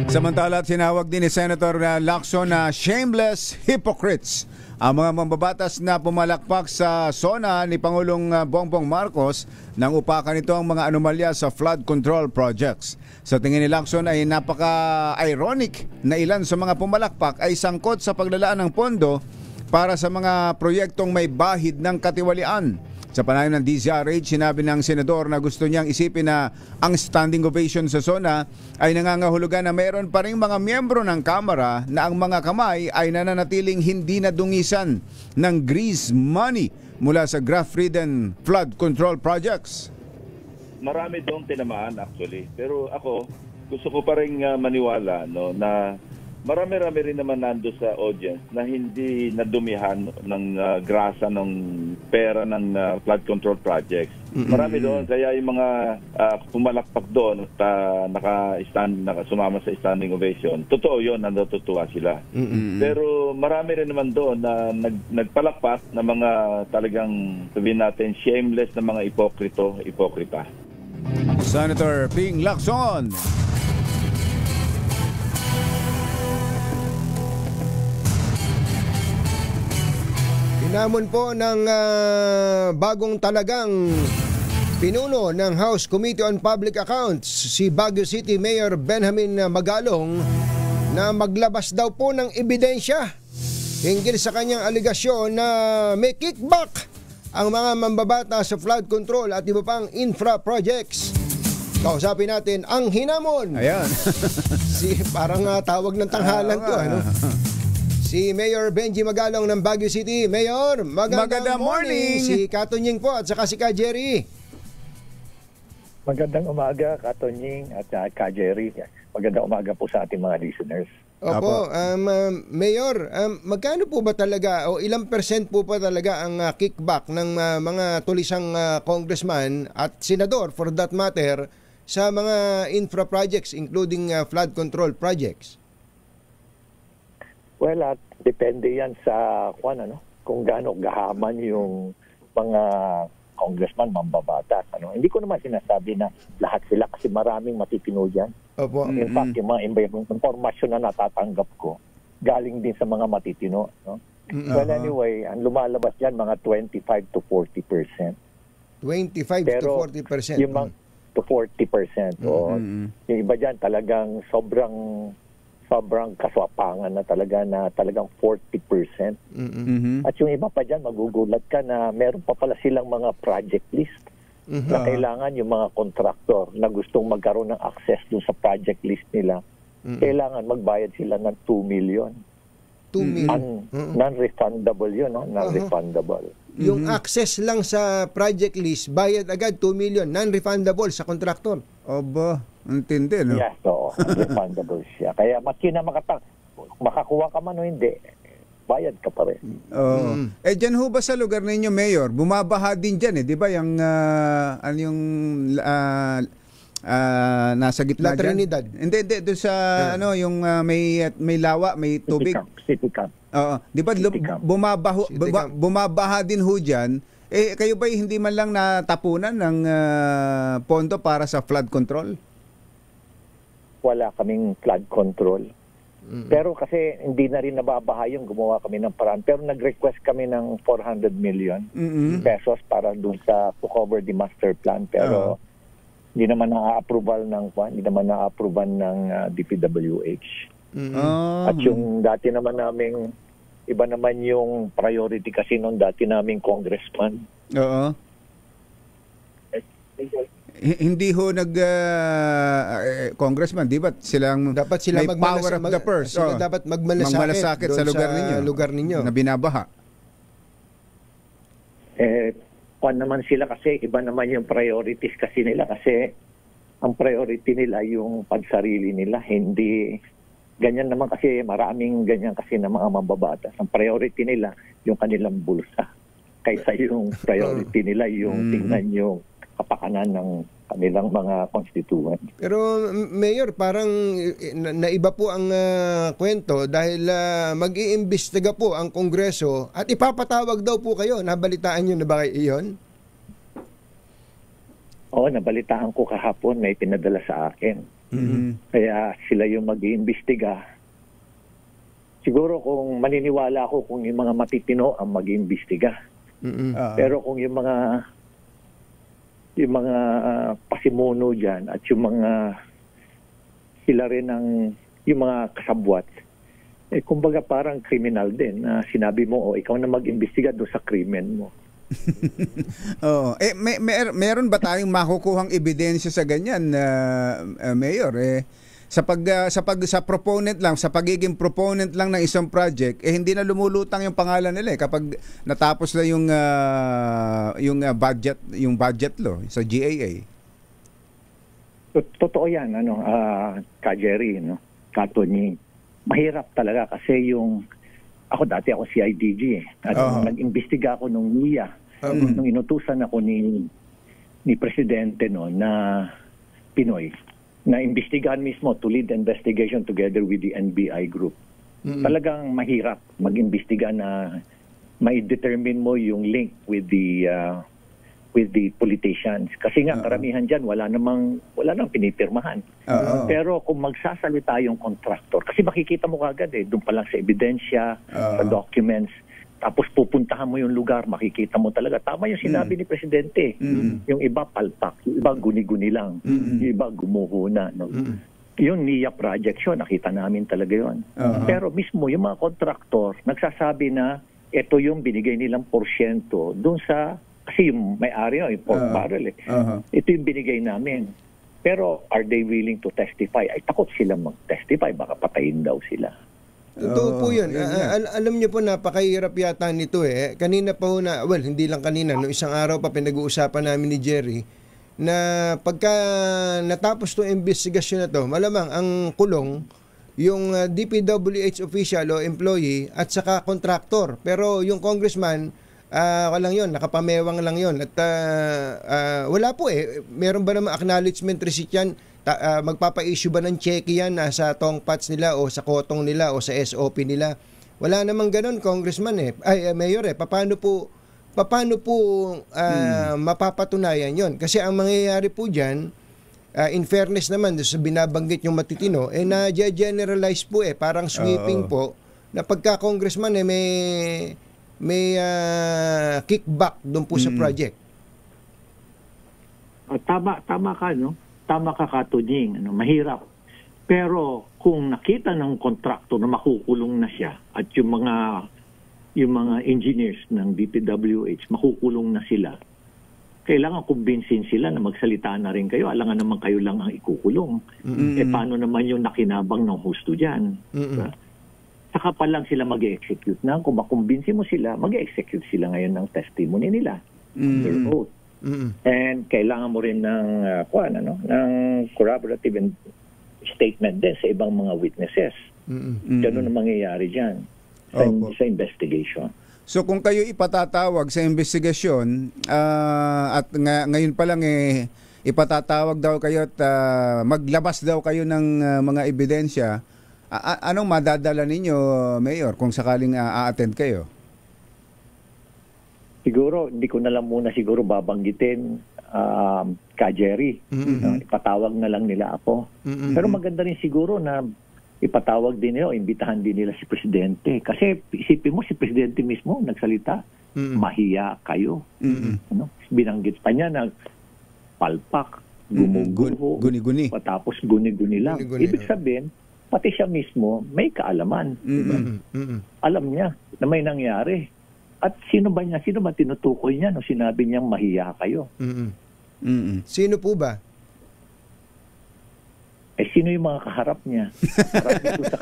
Samantala, tinawag din ni Senator Lacson na shameless hypocrites ang mga mambabatas na pumalakpak sa SONA ni Pangulong Bongbong Marcos nang upakan nito ang mga anomalya sa flood control projects. Sa tingin ni Lacson ay napaka-ironic na ilan sa mga pumalakpak ay sangkot sa paglalaan ng pondo para sa mga proyektong may bahid ng katiwalian. Sa panayam ng DZRH, sinabi ng senador na gusto niyang isipin na ang standing ovation sa SONA ay nangangahulugan na mayroon pa rin mga miyembro ng Kamara na ang mga kamay ay nananatiling hindi nadungisan ng grease money mula sa graft-ridden flood control projects. Marami doon tinamaan actually. Pero ako, gusto ko pa rin maniwala na marami-rami rin naman nando sa audience na hindi nadumihan ng grasa ng pera ng flood control projects. Marami doon, kaya yung mga pumalakpak doon at sumama sa standing ovation, totoo yun, natutuwa sila. Pero marami rin naman doon na nagpalakpak na mga talagang, sabihin natin, shameless na mga ipokrita. Senator Ping Lacson. Namon po ng bagong talagang pinuno ng House Committee on Public Accounts, si Baguio City Mayor Benjamin Magalong, na maglabas daw po ng ebidensya hinggil sa kanyang aligasyon na may kickback ang mga mambabata sa flood control at iba pang infra projects. Kausapin natin ang hinamon. Ayan. Parang tawag ng tanghalan to. Si Mayor Benji Magalong ng Baguio City. Mayor, magandang morning. Si Katonying po at saka si Ka Jerry. Magandang umaga, Katonying at Ka Jerry. Magandang umaga po sa ating mga listeners. Opo, Mayor, magkano po ba talaga o ilang percent po pa talaga ang kickback ng mga tulisang congressman at senador for that matter sa mga infra projects including flood control projects? Well, depende yan sa kung gaano gahaman yung mga congressman, mambabatas. Hindi ko naman sinasabi na lahat sila kasi maraming matitino dyan. Opo. In fact, yung mga informasyon na natatanggap ko, galing din sa mga matitino. No? Well, anyway, ang lumalabas dyan, mga 25 to 40%. 25 to 40%? Yung to 40%. Yung iba dyan talagang sobrang kaswapangan na talagang 40%. At yung iba pa dyan, magugulat ka na meron pa pala silang mga project list na kailangan yung mga contractor na gustong magkaroon ng access dun sa project list nila, kailangan magbayad sila ng 2 million. 2 million? Non-refundable yun, no? Non-refundable. Yung access lang sa project list, bayad agad 2 million, non-refundable sa contractor. Oba, intindi, no? Yes, so, refundable siya. Kaya maski na makakuha ka man o hindi, bayad ka pa rin. Dyan ho ba sa lugar ninyo, Mayor, bumabaha din dyan di ba? Yung, nasa gitna La Trinidad. Hindi, doon sa, yung may lawa, may tubig. City Camp. Oo. Di ba bumabaha din ho dyan? Kayo ba hindi man lang natapunan ng pondo para sa flood control? Wala kaming flood control. Pero kasi hindi na rin nababaha yung gumawa kami ng paraan. Pero nag-request kami ng 400 million pesos para dun sa to cover the master plan. Pero hindi naman na-approval ng DPWH. At yung dati naman naming iba naman yung priority kasi nung dati naming congressman. Oo. Hindi ho congressman, di ba? Dapat sila may power of the purse. Sila dapat magmalasakit sa lugar ninyo na binabaha. Kung naman sila kasi iba naman yung priorities kasi nila kasi ang priority nila yung pansarili nila, hindi ganyan naman kasi maraming ganyan kasi na mga mambabatas. Ang priority nila yung kanilang bulsa kaysa yung priority nila yung tingnan yung kapakanan ng kanilang mga constituent. Pero Mayor, parang naiba po ang kwento dahil mag-iimbestiga po ang Kongreso at ipapatawag daw po kayo. Nabalitaan nyo na ba kayo iyon? Oo, nabalitaan ko kahapon, may pinadala sa akin. Kaya sila yung mag-iimbestiga. Siguro kung maniniwala ako kung yung mga matitino ang mag-iimbestiga. Pero kung yung mga pasimuno dyan at yung mga sila rin yung mga kasabwat, kumbaga parang criminal din na sinabi mo, ikaw na mag-imbestiga doon sa krimen mo. Oo. Meron ba tayong makukuhang ebidensya sa ganyan, Mayor? Sa proponent lang, sa pagiging proponent lang ng isang project, hindi na lumulutang yung pangalan nila kapag natapos na yung budget law sa GAA. Totoo yan, Ka Jerry, Katony. Mahirap talaga kasi ako dati ako CIDG at nag-imbestiga ako nung NIA nung inutusan ako ni Presidente na Pinoy na imbestigahan mismo to lead the investigation together with the NBI group. Talagang mahirap mag-imbestiga na may determine mo yung link with the politicians. Kasi nga karamihan dyan wala namang pinipirmahan. Pero kung magsasalita yung contractor, kasi makikita mo kagad doon pa lang sa ebidensya, sa documents, tapos pupuntahan mo yung lugar, makikita mo talaga. Tama yung sinabi ni Presidente. Yung iba palpak, yung iba guni-guni lang, yung iba gumuhuna. Yung NIA project yun, nakita namin talaga yun. Pero mismo yung mga contractor, nagsasabi na ito yung binigay nilang porsyento doon sa kasi yung may-ari yung pork barrel ito yung binigay namin. Pero are they willing to testify? Ay takot sila mag-testify, baka patayin daw sila. Totoo po yun. Alam niyo po, napakahirap yata nito Kanina pa hindi lang kanina, no, isang araw pa pinag-uusapan namin ni Jerry na pagka natapos itong investigasyon na to, malamang ang kulong yung DPWH official o employee at saka contractor. Pero yung congressman, walang yun, nakapamewang lang yun. At wala po meron ba naman acknowledgement receipt yan? Magpapa-issue ba ng check yan sa tongpats nila o sa kotong nila o sa SOP nila? Wala namang ganun, Congressman Mayor paano po mapapatunayan yon? Kasi ang mangyayari po dyan, in fairness naman sa binabanggit yung matitino, na-generalize po parang sweeping po, na pagka Congressman may kickback doon po sa project. Tama ka, no? Tama ka, Katunying. Mahirap. Pero kung nakita ng kontraktor na makukulong na siya at yung mga engineers ng DPWH makukulong na sila, kailangan kumbinsin sila na magsalita na rin kayo. Alangan naman kayo lang ang ikukulong. Paano naman yung nakinabang ng husto dyan? Saka pa lang sila mag-execute na. Kung makumbinsin mo sila, mag-execute sila ngayon ng testimony nila. Their oath. And kailangan mo rin ng corroborative statement din sa ibang mga witnesses. Ganun ang mangyayari dyan sa investigation. So kung kayo ipatatawag sa investigasyon at ngayon pa lang ipatatawag daw kayo at maglabas daw kayo ng mga ebidensya, anong madadala ninyo, Mayor, kung sakaling a-attend kayo? Siguro, hindi ko na lang muna babanggitin Ka Jerry. Ipatawag na lang nila ako. Pero maganda rin siguro na ipatawag din nila o imbitahan din nila si Presidente. Kasi isipin mo, si Presidente mismo nagsalita, mahiya kayo. Binanggit pa niya na palpak, gumuguho, guni-guni. Tapos guni-guni lang. Ibig sabihin, pati siya mismo may kaalaman. Alam niya na may nangyari. At sino ba tinutukoy niya nung sinabi niyang mahiya kayo? Sino po ba? Sino yung mga kaharap niya? Sa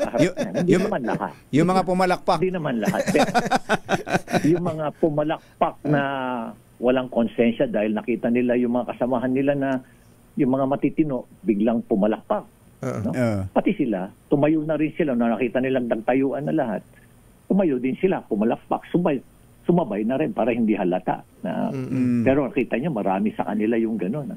kaharap niya. Hindi naman lahat. Yung mga pumalakpak. Hindi naman lahat. Yung mga pumalakpak na walang konsensya dahil nakita nila yung mga kasamahan nila na yung mga matitino biglang pumalakpak. Pati sila, tumayo na rin sila na nakita nilang nagtayuan na lahat. Tumayo din sila, pumalakpak, sumabay na rin para hindi halata. Pero nakita niya marami sa kanila yung gano'n.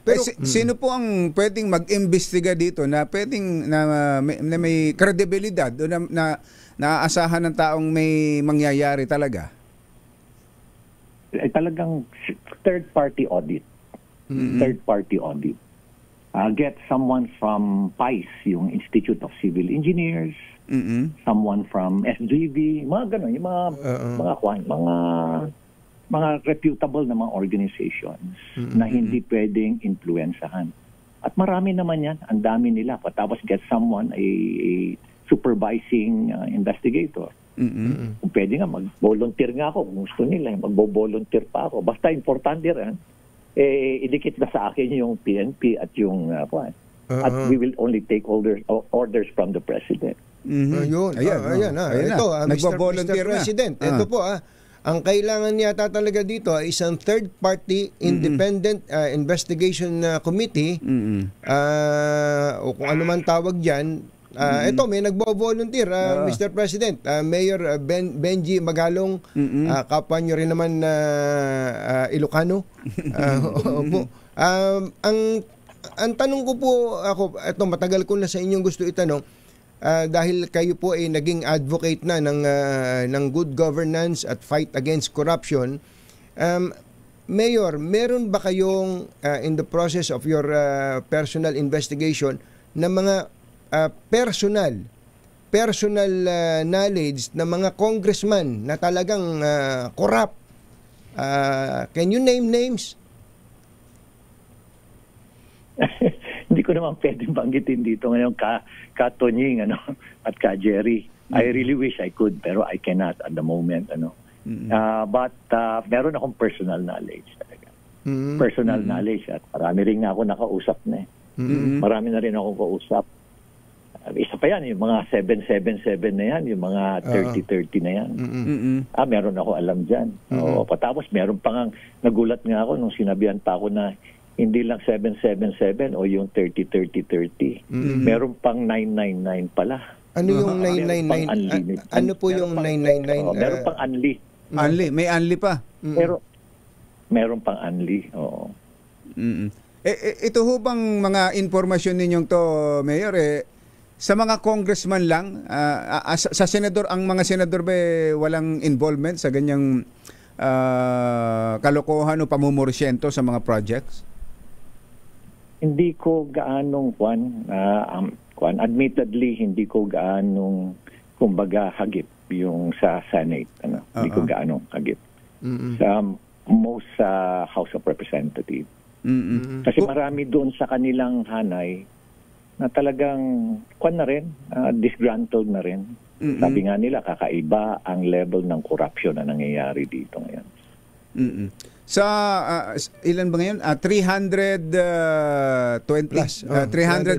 Pero sino po ang pwedeng mag-imbestiga dito na pwedeng na may kredibilidad o na naaasahan ng taong may mangyayari talaga? Talagang third-party audit. Third-party audit. Get someone from PICE, yung Institute of Civil Engineers, someone from SGV, mga gano'n, yung mga reputable na mga organizations na hindi pwedeng influensahan. At marami naman yan, ang dami nila. Tapos get someone, a supervising investigator Kung pwede nga, mag-volunteer nga ako. Kung gusto nila, mag-volunteer pa ako. Basta importante rin, idikit na sa akin yung PNP at yung at we will only take orders from the President. Ayun. Ito, Mr. President, ito po ang kailangan yata talaga dito ay isang third-party independent investigation committee o kung ano man tawag dyan. Ito, may nagbo-volunteer, Mr. President. Mayor Benji Magalong, kapwa nyo rin naman Ilocano. Ang tanong ko po ako, ito matagal ko na sa inyong gusto itanong, dahil kayo po ay naging advocate na ng good governance at fight against corruption. Mayor, meron ba kayong in the process of your personal investigation na mga personal knowledge na mga congressman na talagang corrupt? Can you name names? Hindi ko naman pwedeng banggitin dito ngayon ka Tonying at ka Jerry. I really wish I could, pero I cannot at the moment. But meron akong personal knowledge talaga. Personal knowledge at marami rin ako nakausap na. Marami na rin akong kausap. Isa pa yan, yung mga 777 na yan, yung mga 30-30 na yan. Meron ako alam dyan. Patapos meron pa nga, nagulat nga ako nung sinabihan pa ako na hindi lang 777 o yung 30-30-30. Meron pang 999 pala. Ano yung 999? Ano po yung 999? Meron pang unli. May unli pa. Pero meron pang unli. Oo. Ito ho bang mga informasyon ninyong to, Mayor, sa mga congressman lang, sa senador, ang mga senador ba walang involvement sa ganyang kalokohan o pamumursyento sa mga projects? Hindi ko gaanong admittedly hindi ko gaanong kumbaga hagip yung sa Senate hindi ko gaanong hagip sa most House of Representatives. Kasi marami doon sa kanilang hanay na talagang na rin, disgruntled na rin. Sabi nga nila kakaiba ang level ng corruption na nangyayari dito ngayon. Sa ilan ba ngayon? 300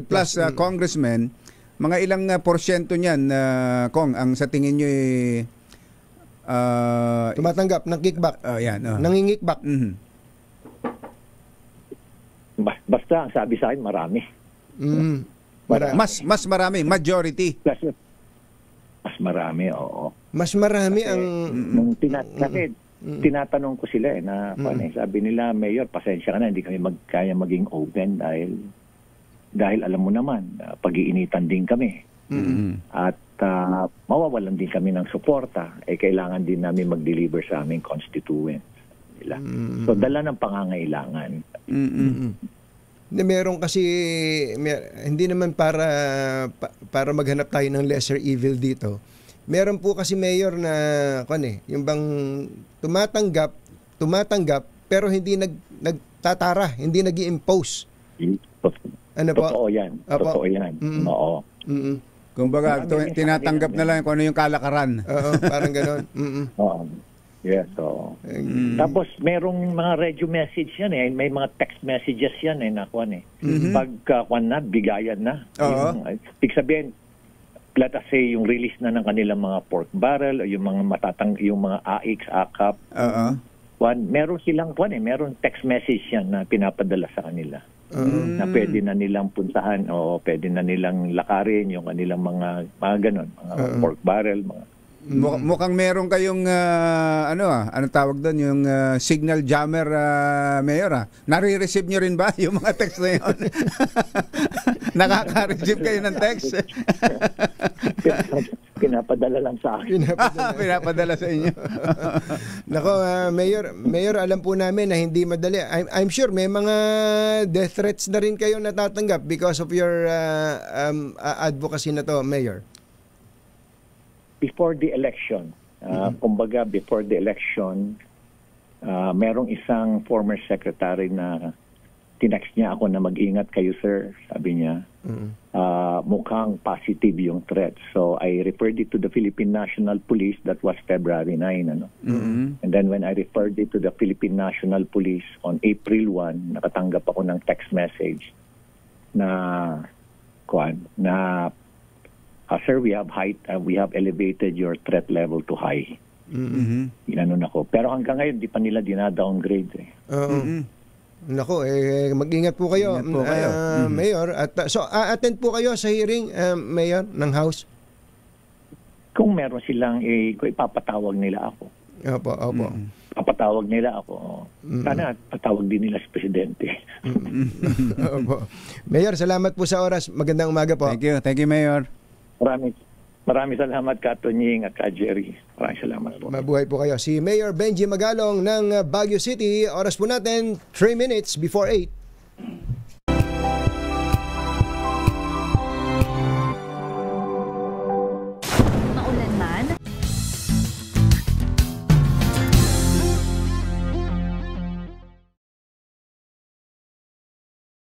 plus congressmen, mga ilang porsyento niyan, Kong, ang sa tingin niyo tumatanggap ng kickback. Nangingikback. Basta ang sabi sa akin marami. Mas marami, majority. Mas marami, oo. Mas marami ang tinatanong ko sila na sabi nila, Mayor, pasensya ka na, hindi kami kaya maging open dahil alam mo naman, pag-iinitan din kami. At mawawalan din kami ng suporta, kailangan din namin mag-deliver sa aming constituents nila. So, dala ng pangangailangan. Meron kasi, hindi naman para maghanap tayo ng lesser evil dito. Meron po kasi mayor na yung bang tumatanggap pero hindi nagtatara, hindi nag-i-impose. Ano po? Totoo yan. Totoo yan. Oo. Kumbaga, tinatanggap na lang kung ano yung kalakaran. Oo, parang gano'n. Oo. Yes, so. Tapos merong mga radio message yan may mga text messages yan Pag bigayan na. Ibig sabihin, let us say yung release na ng kanilang mga pork barrel o yung mga yung mga AX, AKAP. Meron silang meron text message yan na pinapadala sa kanila. Na pwede na nilang puntahan o pwede na nilang lakarin yung kanilang mga ganon, mga pork barrel, mga mukhang meron kayong ano tawag doon, yung signal jammer, Mayor. Nare-receive nyo rin ba yung mga text na yun? Nakaka-receive kayo ng text? Pinapadala lang sa akin. Pinapadala sa inyo. Nako, Mayor, alam po namin na hindi madali. I'm sure may mga death threats na rin kayo natatanggap because of your advocacy na to, Mayor. Before the election, kumbaga merong isang former secretary na tinext niya ako na mag-ingat kayo, sir. Sabi niya, mukhang positive yung threat. So I referred it to the Philippine National Police. That was February 9. Ano? And then when I referred it to the Philippine National Police on April 1, nakatanggap ako ng text message na sir, we have elevated your threat level to high. Inanon ako. Pero hanggang ngayon, di pa nila dina-downgrade. Nako, mag-ingat po kayo, Mayor. At so, attend po kayo sa hearing, Mayor, ng House? Kung meron silang, ipapatawag nila ako. Opo. Papatawag nila ako. Sana patawag din nila si Presidente. Opo. Mayor, salamat po sa oras. Magandang umaga po. Thank you, Mayor. Maraming salamat ka, Tonying at ka, Jerry. Maraming salamat po. Mabuhay po kayo. Si Mayor Benji Magalong ng Baguio City. Oras po natin, 3 minutes before 8.